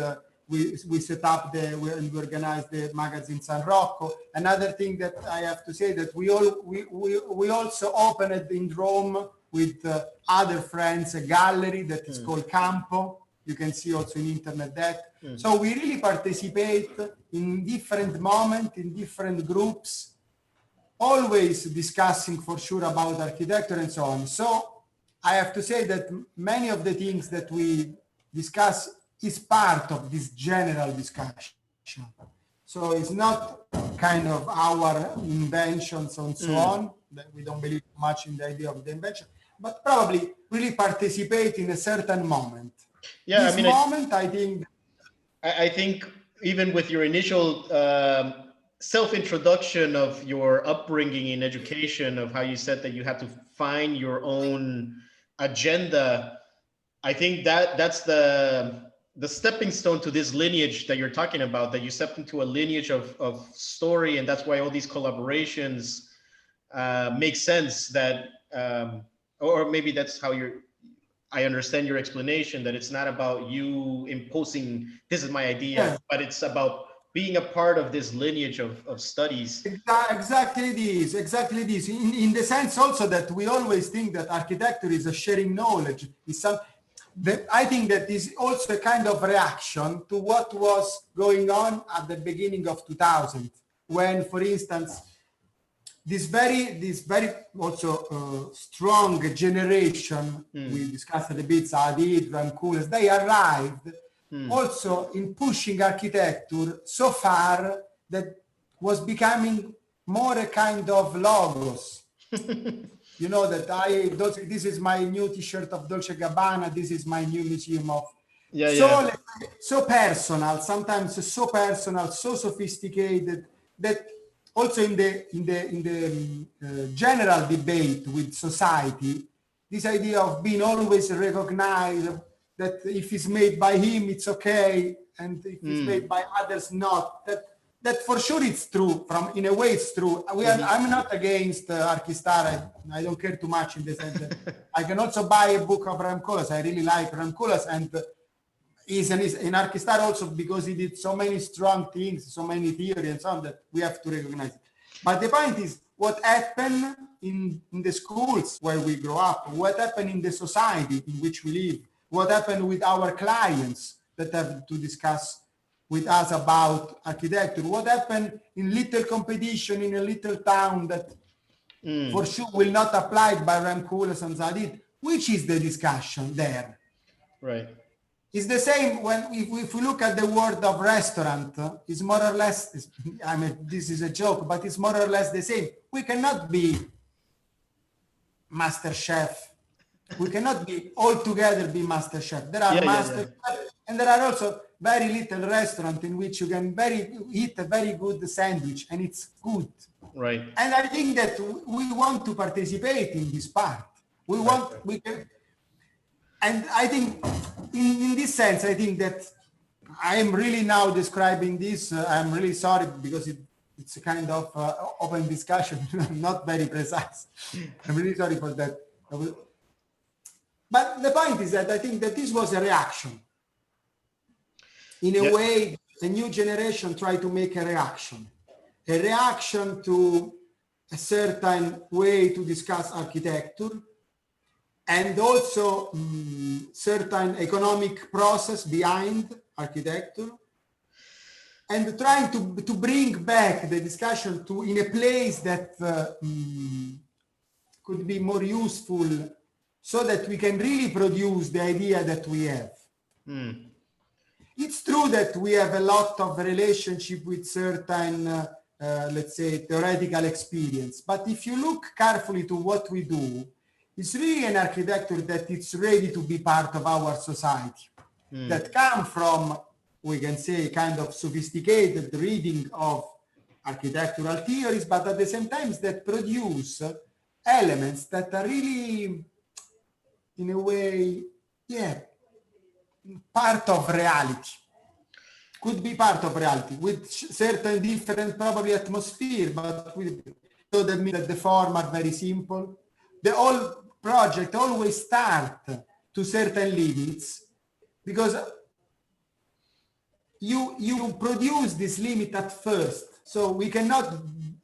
we set up we organized the magazine San Rocco. Another thing that I have to say that we also opened in Rome with other friends a gallery that is called Campo. You can see also in internet that. So we really participate in different moments, in different groups, always discussing for sure about architecture and so on. So I have to say that many of the things that we discuss is part of this general discussion. So it's not kind of our inventions and so on, that we don't believe much in the idea of the invention, but probably really participate in a certain moment. Yeah, this I mean, moment, I think even with your initial self-introduction of your upbringing in education, of how you said that you had to find your own agenda, I think that's the stepping stone to this lineage that you're talking about, that you stepped into a lineage of story, and that's why all these collaborations make sense. That or maybe that's how I understand your explanation, that it's not about you imposing, this is my idea, but it's about being a part of this lineage of studies. Exactly this. In the sense also that we always think that architecture is a sharing knowledge. I think that is also a kind of reaction to what was going on at the beginning of 2000, when, for instance, this very also strong generation, we discussed a bit, Saadid, Rankulas, they arrived also in pushing architecture so far that was becoming more a kind of logos. You know that this is my new T-shirt of Dolce & Gabbana, this is my new museum of... So personal, sometimes so personal, so sophisticated, that also in the general debate with society, this idea of being always recognized, that if it's made by him, it's okay, and if it's made by others, not. That for sure it's true. In a way, it's true. I'm not against Archistar. I don't care too much in the sense that I can also buy a book of Ramkolas. I really like Ramkolas, and he's in Archistar also because he did so many strong things, so many theories and so on, that we have to recognize it. But the point is, what happened in the schools where we grow up, what happened in the society in which we live, what happened with our clients that have to discuss with us about architecture, what happened in little competition in a little town that for sure will not apply by Ramkulas and Zadid. Which is the discussion there? Right. It's the same when if we look at the word of restaurant, it's more or less, I mean, this is a joke, but it's more or less the same. We cannot be master chef. We cannot be all together be master chef. There are master chef, and there are also very little restaurant in which you can eat a very good sandwich and it's good. Right. And I think that we want to participate in this part. We can. And I think in this sense, I think that I am really now describing this. I'm really sorry because it's a kind of open discussion, not very precise. I'm really sorry for that. But the point is that I think that this was a reaction. In a way, the new generation tried to make a reaction to a certain way to discuss architecture, and also certain economic process behind architecture, and trying to bring back the discussion in a place that could be more useful so that we can really produce the idea that we have. It's true that we have a lot of relationship with certain, let's say, theoretical experience, but if you look carefully to what we do, it's really an architecture that it's ready to be part of our society, that come from, we can say, kind of sophisticated reading of architectural theories, but at the same time that produce elements that are really, in a way, part of reality. Could be part of reality with certain different probably atmosphere, but so that means that the form are very simple. The whole project always start to certain limits because you produce this limit at first. So we cannot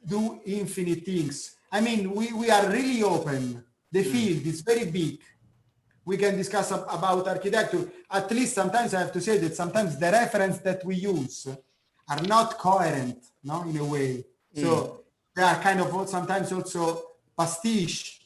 do infinite things. I mean, we are really open. The field is very big. We can discuss about architecture. At least sometimes I have to say that sometimes the reference that we use are not coherent, no, in a way. So they are kind of sometimes also pastiche.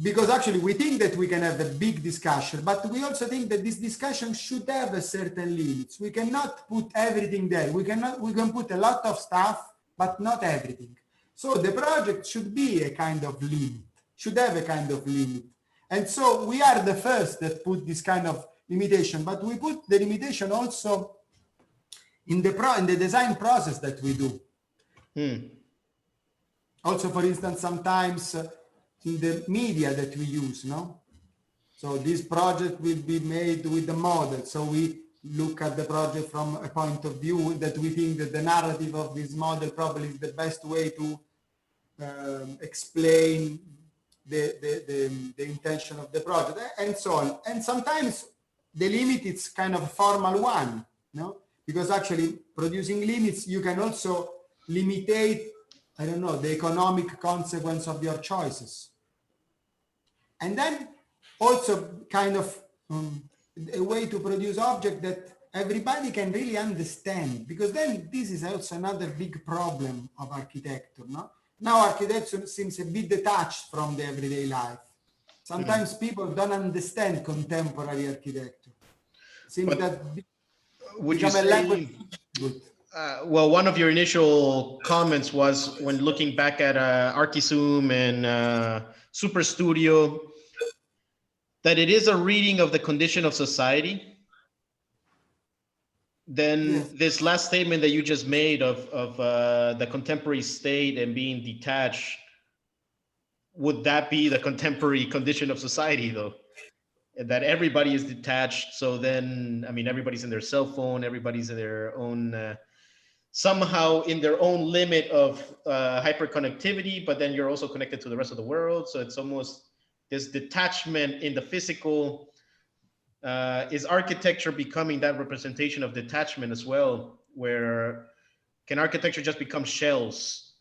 Because actually we think that we can have a big discussion, but we also think that this discussion should have a certain limits. We cannot put everything there. We can put a lot of stuff, but not everything. So the project should be a kind of limit, should have a kind of limit. And so we are the first that put this kind of limitation, but we put the limitation also in the design process that we do. Also, for instance, sometimes in the media that we use, no? So this project will be made with the model. So we look at the project from a point of view that we think that the narrative of this model probably is the best way to explain the intention of the project, and so on. And sometimes the limit is kind of a formal one, no? Because actually producing limits, you can also limitate, I don't know, the economic consequence of your choices. And then also kind of a way to produce object that everybody can really understand, because then this is also another big problem of architecture, no? Now architecture seems a bit detached from the everyday life. Sometimes people don't understand contemporary architecture. Seems that would you say, well, one of your initial comments was when looking back at Archizoom and Super Studio, that it is a reading of the condition of society. Then this last statement that you just made of the contemporary state and being detached, would that be the contemporary condition of society though? That everybody is detached. So then, I mean, everybody's in their cell phone, everybody's in their own, somehow in their own limit of hyperconnectivity, but then you're also connected to the rest of the world. So it's almost this detachment in the physical. Is architecture becoming that representation of detachment as well, where can architecture just become shells?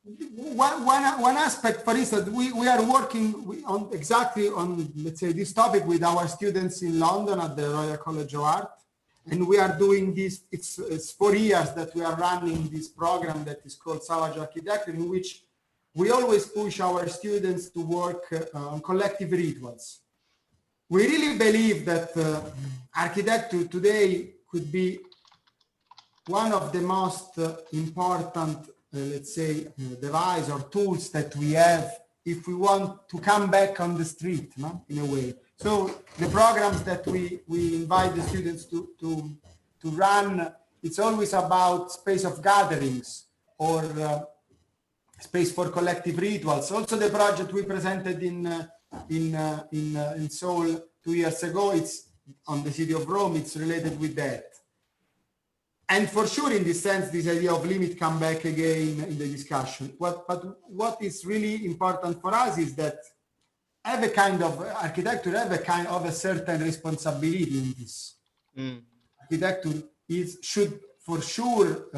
One aspect, for instance, we are working on exactly on, let's say, this topic with our students in London at the Royal College of Art. And we are doing this, it's 4 years that we are running this program that is called Savage Architecture, in which we always push our students to work on collective rituals. We really believe that architecture today could be one of the most important, let's say, device or tools that we have if we want to come back on the street, no? In a way. So the programs that we invite the students to run, it's always about space of gatherings or space for collective rituals. Also the project we presented in Seoul 2 years ago, it's on the city of Rome, it's related with that. And for sure, in this sense, this idea of limit come back again in the discussion. But what is really important for us is that have a kind of architecture, have a kind of a certain responsibility in this. Architecture should for sure,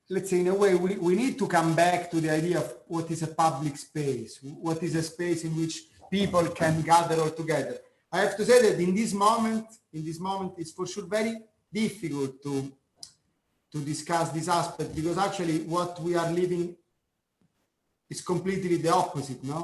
let's say in a way, we need to come back to the idea of what is a public space, what is a space in which people can gather all together. I have to say that in this moment, it's for sure very difficult to discuss this aspect, because actually what we are living it's completely the opposite, no?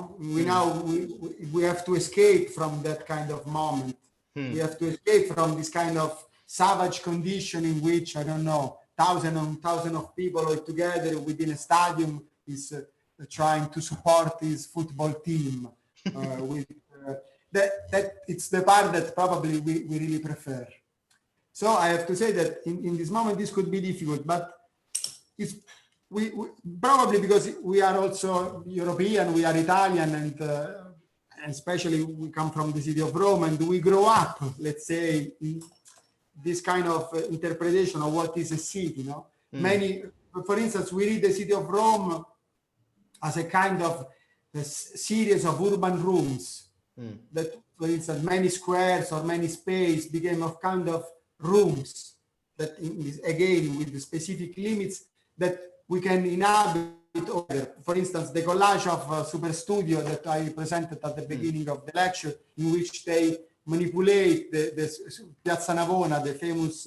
We have to escape from that kind of moment. We have to escape from this kind of savage condition in which, I don't know, thousands of people all together within a stadium is trying to support his football team. That it's the part that probably we really prefer. So I have to say that in this moment this could be difficult, but it's we probably because we are also European, we are Italian, and especially we come from the city of Rome, and we grow up, let's say, in this kind of interpretation of what is a city. No, many, for instance, we read the city of Rome as a kind of a series of urban rooms that, for instance, many squares or many space became of kind of rooms that, again, with the specific limits that we can inhabit over. For instance, the collage of Super Studio that I presented at the beginning of the lecture, in which they manipulate the Piazza Navona, the famous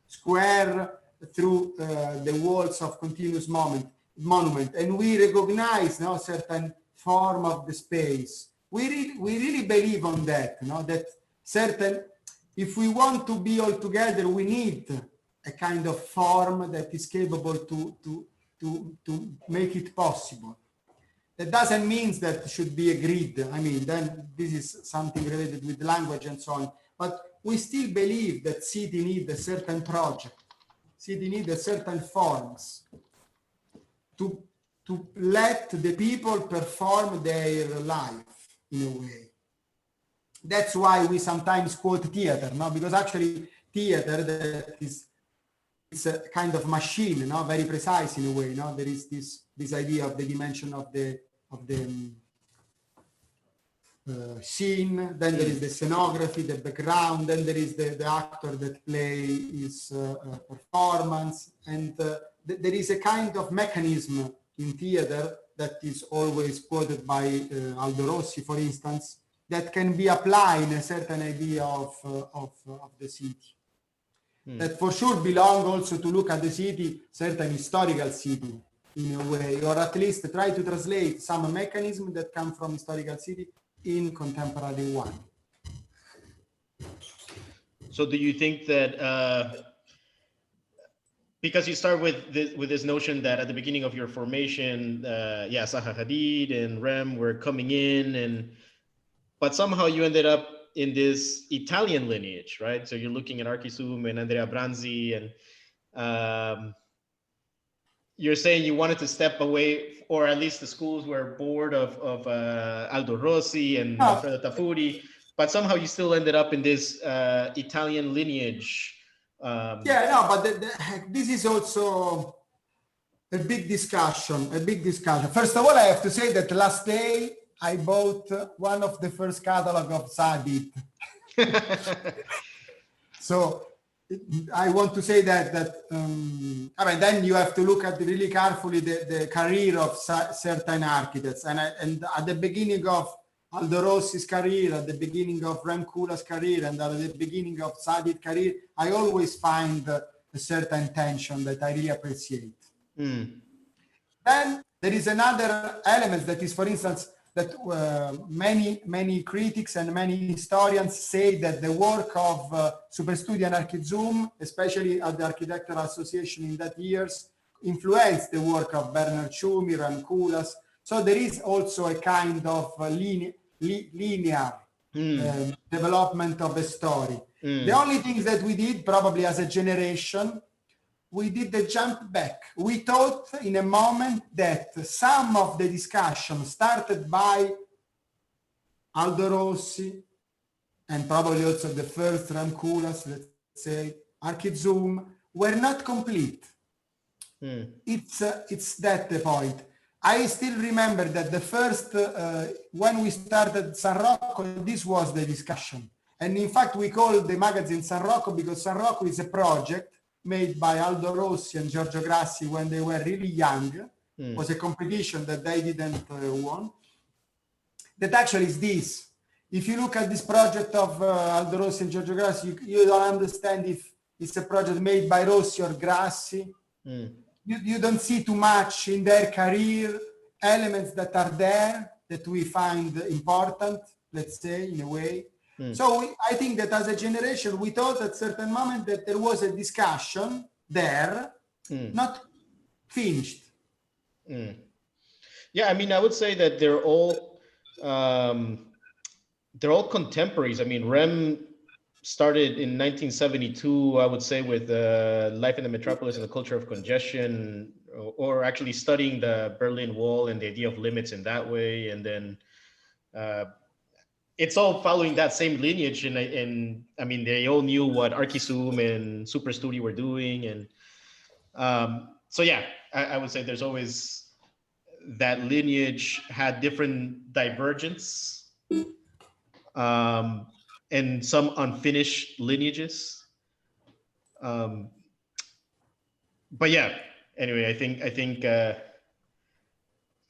square, through the walls of continuous monument, and we recognize now certain form of the space. We really believe on that, that certain, if we want to be all together, we need a kind of form that is capable to make it possible. That doesn't mean that it should be a grid. I mean, then this is something related with language and so on. But we still believe that city need a certain project. City need a certain forms to let the people perform their life in a way. That's why we sometimes quote theater, because actually theater that is, it's a kind of machine, very precise in a way. There is this idea of the dimension of the scene. Then there is the scenography, the background. Then there is the actor that play his performance, and there is a kind of mechanism in theater that is always quoted by Aldo Rossi, for instance, that can be applied in a certain idea of the city. That for sure belong also to look at the city, certain historical city in a way, or at least try to translate some mechanism that come from historical city in contemporary one. So do you think that, because you start with this notion that at the beginning of your formation, Zaha Hadid and Rem were coming in, but somehow you ended up in this Italian lineage, right? So you're looking at Archisum and Andrea Branzi, and you're saying you wanted to step away, or at least the schools were bored of Aldo Rossi and Alfredo Tafuri, but somehow you still ended up in this Italian lineage. But this is also a big discussion. First of all, I have to say that last day I bought one of the first catalog of Sadit. So I want to say that then you have to look at really carefully the career of certain architects. And at the beginning of Aldo Rossi's career, at the beginning of Rem Koolhaas' career, and at the beginning of Sadit's career, I always find a certain tension that I really appreciate. Then there is another element that is, for instance, that many critics and many historians say that the work of Superstudio and Archizum, especially at the Architectural Association in that years, influenced the work of Bernard Tschumi, Rem Koolhaas. So there is also a kind of linear development of a story. The only thing that we did probably as a generation, we did the jump back. We thought in a moment that some of the discussion started by Aldo Rossi and probably also the first Rem Koolhaas, let's say, Archizum, were not complete. It's that the point. I still remember that the first, when we started San Rocco, this was the discussion. And in fact, we called the magazine San Rocco because San Rocco is a project made by Aldo Rossi and Giorgio Grassi when they were really young. It was a competition that they didn't won. That actually is this. If you look at this project of Aldo Rossi and Giorgio Grassi, you don't understand if it's a project made by Rossi or Grassi. You don't see too much in their career elements that are there that we find important, let's say, in a way. So I think that as a generation, we thought at a certain moment that there was a discussion there, not finished. Yeah, I mean, I would say that they're all contemporaries. I mean, Rem started in 1972, I would say, with Life in the Metropolis and the Culture of Congestion, or actually studying the Berlin Wall and the idea of limits in that way. And then it's all following that same lineage. And I mean, they all knew what Archisum and Superstudio were doing. And so, yeah, I would say there's always that lineage had different divergence. And some unfinished lineages. But yeah, anyway, I think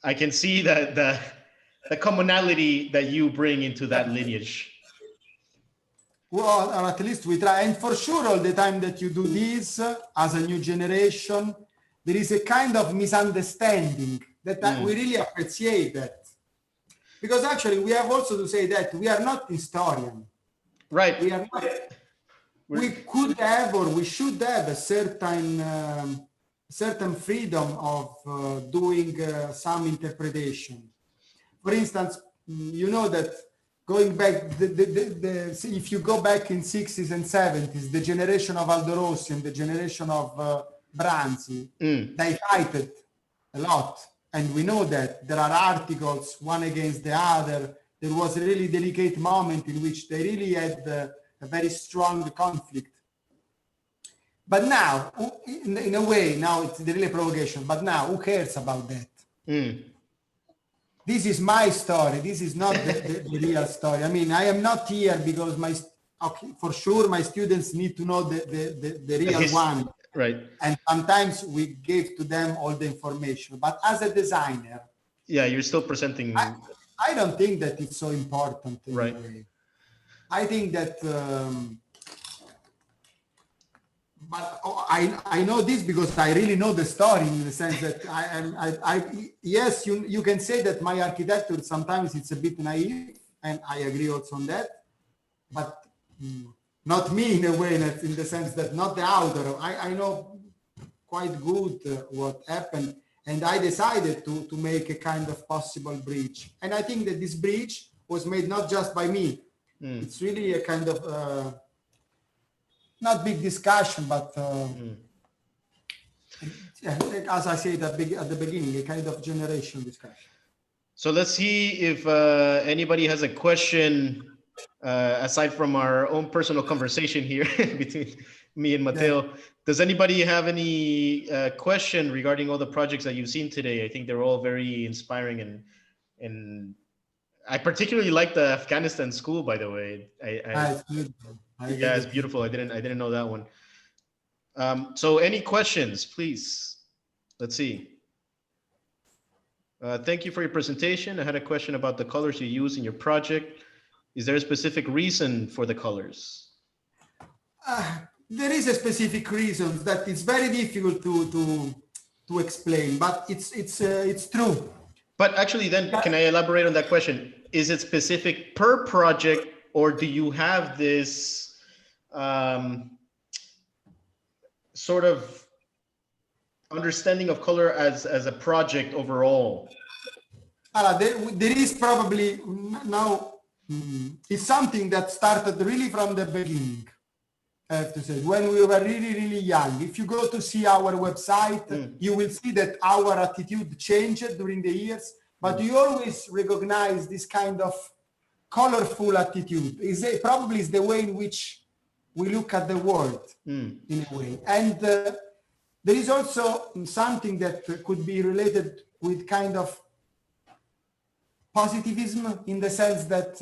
I can see that the commonality that you bring into that lineage. Well, or at least we try. And for sure, all the time that you do this as a new generation, there is a kind of misunderstanding that we really appreciate that. Because actually, we have also to say that we are not historians. Right. We are not. We could have, or we should have, a certain freedom of doing some interpretation. For instance, you know that going back, if you go back in 60s and 70s, the generation of Aldo Rossi and the generation of Branzi, they fighted a lot. And we know that there are articles, one against the other. There was a really delicate moment in which they really had a very strong conflict. But now, in a way, now it's really a provocation, but now who cares about that? This is my story. This is not the real story. I mean, I am not here because for sure my students need to know the real one. Right. And sometimes we give to them all the information. But as a designer, yeah, you're still presenting. I don't think that it's so important. Right. Anyway. I think that, but I know this because I really know the story, in the sense that yes, you can say that my architecture sometimes it's a bit naive, and I agree also on that, but not me in a way, that in the sense that not the author. I know quite good what happened, and I decided to make a kind of possible bridge. And I think that this bridge was made not just by me. It's really a kind of not big discussion, but yeah, as I said at the beginning, a kind of generation discussion. So let's see if anybody has a question aside from our own personal conversation here between me and Matteo. Yeah. Does anybody have any question regarding all the projects that you've seen today? I think they're all very inspiring, and I particularly like the Afghanistan school, by the way. It's beautiful. Yeah, it's beautiful. I didn't know that one. So any questions, please? Let's see. Thank you for your presentation. I had a question about the colors you use in your project. Is there a specific reason for the colors? There is a specific reason that it's very difficult to explain, but it's true. But actually, then, can I elaborate on that question? Is it specific per project, or do you have this sort of understanding of color as a project overall? There is probably now, it's something that started really from the beginning, I have to say, when we were really, really young. If you go to see our website, you will see that our attitude changed during the years, but you always recognize this kind of colorful attitude. Probably is the way in which we look at the world, in a way. And there is also something that could be related with kind of positivism, in the sense that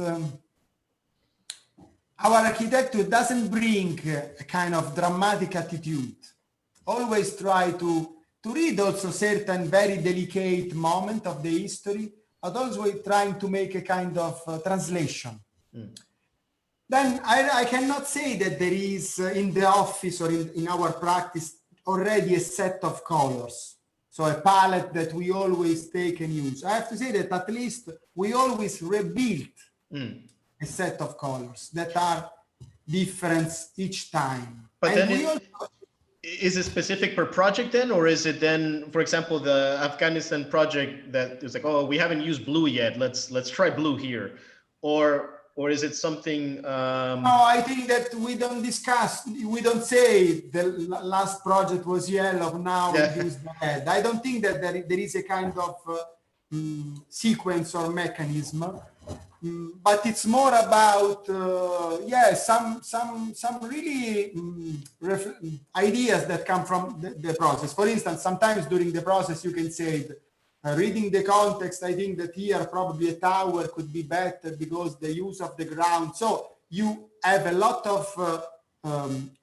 our architecture doesn't bring a kind of dramatic attitude. Always try to read also certain very delicate moment of the history, but also trying to make a kind of translation. Then I cannot say that there is in the office or in our practice already a set of colors. So a palette that we always take and use. I have to say that at least we always rebuild a set of colors that are different each time. But and then is it specific per project then, or is it then, for example, the Afghanistan project that is like, oh, we haven't used blue yet, let's try blue here, or is it something? No, I think that we don't discuss. We don't say the last project was yellow. Now we use the red. I don't think that there is a kind of sequence or mechanism. But it's more about some really ideas that come from the process. For instance, sometimes during the process you can say, reading the context, I think that here probably a tower could be better because the use of the ground. So you have a lot of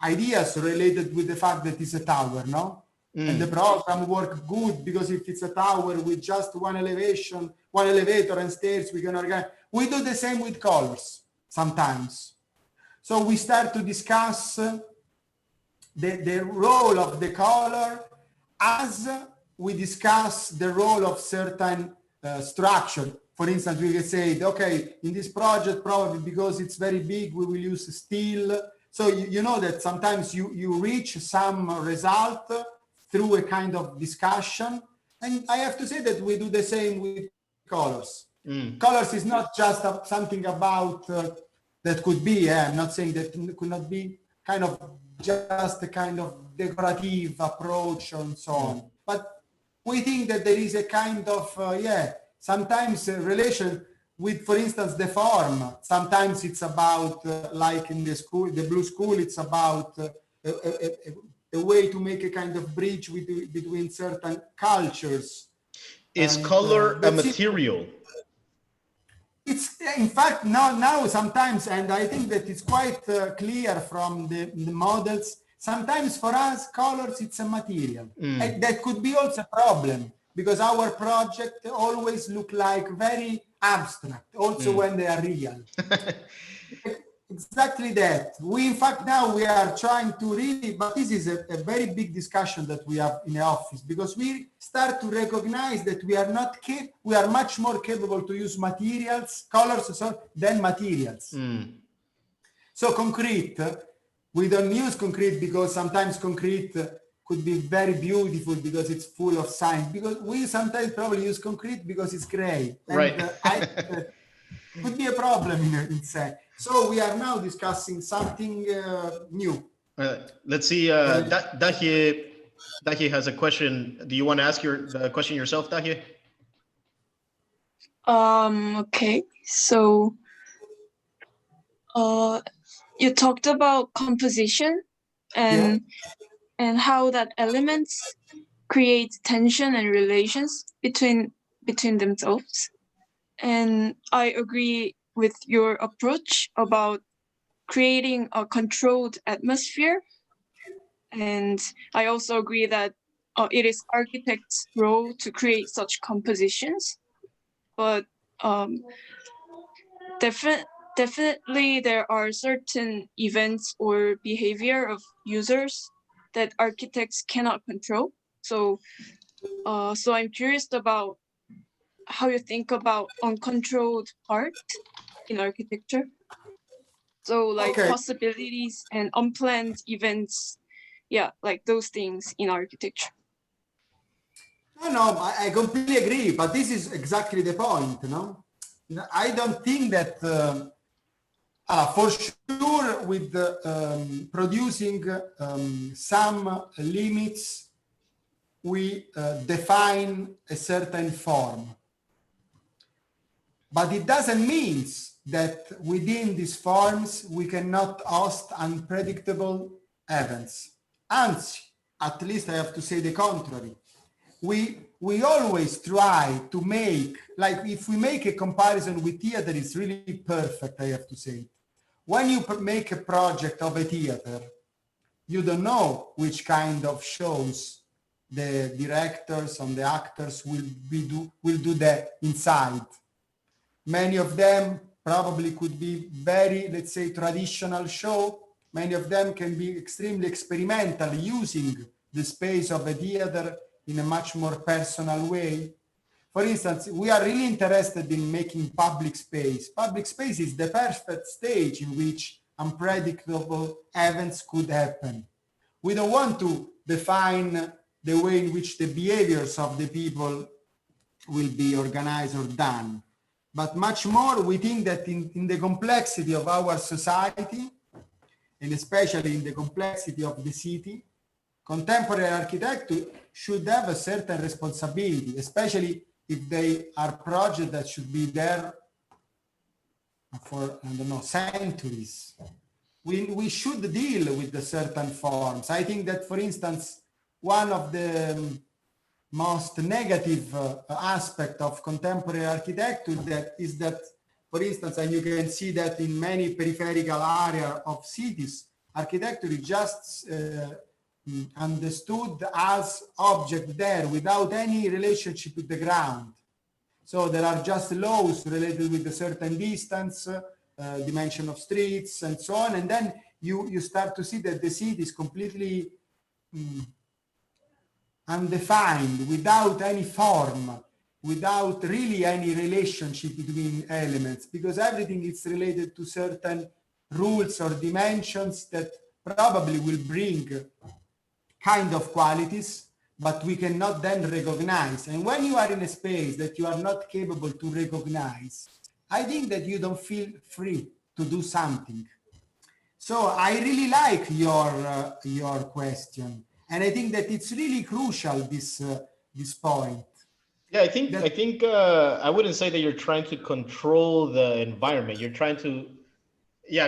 ideas related with the fact that it's a tower, no? And the program work good because if it's a tower with just one elevation, one elevator and stairs, we can organize. We do the same with colors sometimes. So we start to discuss the role of the color as we discuss the role of certain structure. For instance, we can say, okay, in this project, probably because it's very big, we will use steel. So you know that sometimes you reach some result through a kind of discussion. And I have to say that we do the same with colors. Colors is not just something about that could be, I'm not saying that it could not be kind of just a kind of decorative approach and so on. But we think that there is a kind of, sometimes a relation with, for instance, the form. Sometimes it's about, like in the school, the blue school, it's about a way to make a kind of bridge between certain cultures. Is color a material? It's in fact now sometimes, and I think that it's quite clear from the models. Sometimes for us, colors it's a material, and that could be also a problem because our project always look like very abstract, also when they are real. Exactly that. We in fact now we are trying to really, but this is a very big discussion that we have in the office because we start to recognize that we are not we are much more capable to use materials, colors, than materials. So concrete, we don't use concrete because sometimes concrete could be very beautiful because it's full of science. Because we sometimes probably use concrete because it's gray. And, right. Could be a problem inside. So we are now discussing something new. Let's see. Dahi has a question. Do you want to ask the question yourself, Dahi? Okay. So, you talked about composition and how that elements create tension and relations between themselves. And I agree with your approach about creating a controlled atmosphere. And I also agree that it is architects' role to create such compositions. But definitely there are certain events or behavior of users that architects cannot control. So I'm curious about how you think about uncontrolled art in architecture. So like possibilities and unplanned events, like those things in architecture. No, I completely agree, but this is exactly the point, no? I don't think that, for sure with producing some limits, we define a certain form. But it doesn't mean that within these forms, we cannot host unpredictable events. And at least I have to say the contrary. We always try to make, like if we make a comparison with theater, it's really perfect, I have to say. When you make a project of a theater, you don't know which kind of shows the directors and the actors will do that inside. Many of them probably could be very, let's say, traditional show. Many of them can be extremely experimental, using the space of a theater in a much more personal way. For instance, we are really interested in making public space. Public space is the perfect stage in which unpredictable events could happen. We don't want to define the way in which the behaviors of the people will be organized or done, but much more we think that in the complexity of our society, and especially in the complexity of the city, contemporary architecture should have a certain responsibility, especially if they are projects that should be there for, I don't know, centuries. We should deal with the certain forms. I think that, for instance, one of the most negative aspect of contemporary architecture is that, for instance, and you can see that in many peripheral areas of cities, architecture is just understood as object there without any relationship with the ground. So there are just laws related with a certain distance, dimension of streets and so on. And then you start to see that the city is completely undefined, without any form, without really any relationship between elements, because everything is related to certain rules or dimensions that probably will bring kind of qualities, but we cannot then recognize. And when you are in a space that you are not capable to recognize, I think that you don't feel free to do something. So I really like your question, and I think that it's really crucial, this point. Yeah, I think I wouldn't say that you're trying to control the environment. You're trying to,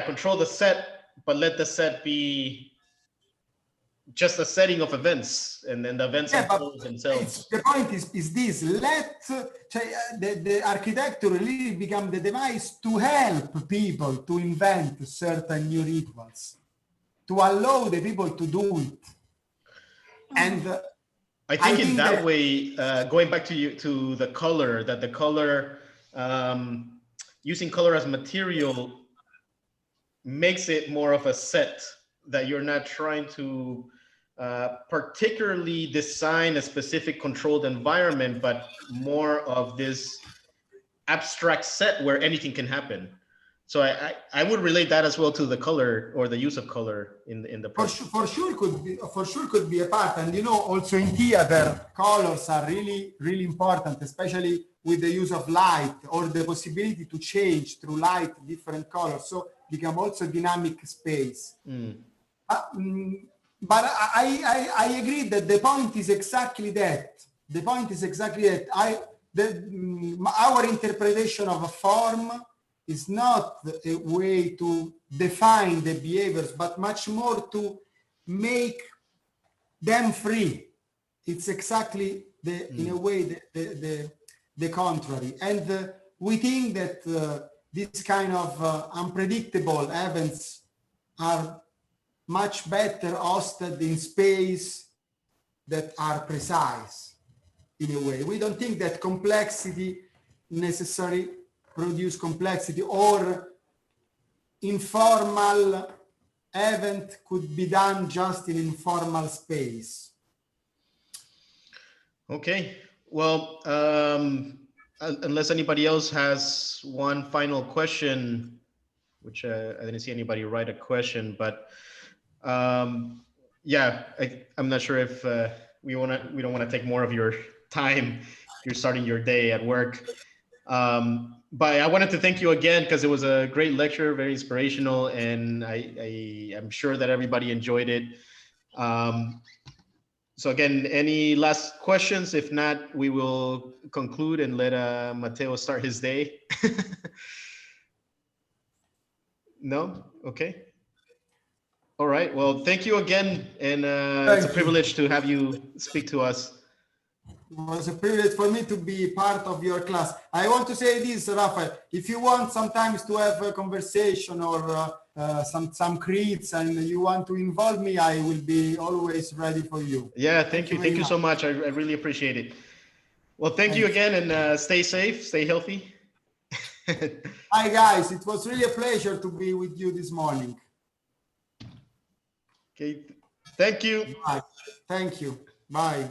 control the set, but let the set be just a setting of events, and then the events unfold themselves. The point is this: let the architecture really become the device to help people to invent certain new rituals, to allow the people to do it. And I think in that way, going back to the color, that the color, using color as material makes it more of a set, that you're not trying to particularly design a specific controlled environment, but more of this abstract set where anything can happen. So I would relate that as well to the color, or the use of color in the project. For sure could be a part. And also in theater, colors are really important, especially with the use of light, or the possibility to change through light different colors, so become also dynamic space. But I agree that the point is exactly that. The point is exactly that. Our interpretation of a form is not a way to define the behaviors, but much more to make them free. It's exactly in a way the contrary. And we think that this kind of unpredictable events are much better hosted in space that are precise in a way. We don't think that complexity necessarily produce complexity, or informal event could be done just in informal space. Okay, well, unless anybody else has one final question, which I didn't see anybody write a question, but I'm not sure if we don't want to take more of your time. You're starting your day at work. But I wanted to thank you again, because it was a great lecture, very inspirational, and I'm sure that everybody enjoyed it. So again, any last questions? If not, we will conclude and let Matteo start his day. No? Okay. All right. Well, thank you again. And it's a privilege to have you speak to us. It was a privilege for me to be part of your class. I want to say this, Rafael, if you want sometimes to have a conversation or some creeds, and you want to involve me, I will be always ready for you. Yeah, thank you. Thank you so much. I really appreciate it. Well, thank you again, and stay safe, stay healthy. Hi, guys. It was really a pleasure to be with you this morning. Okay. Thank you. Bye. Thank you. Bye.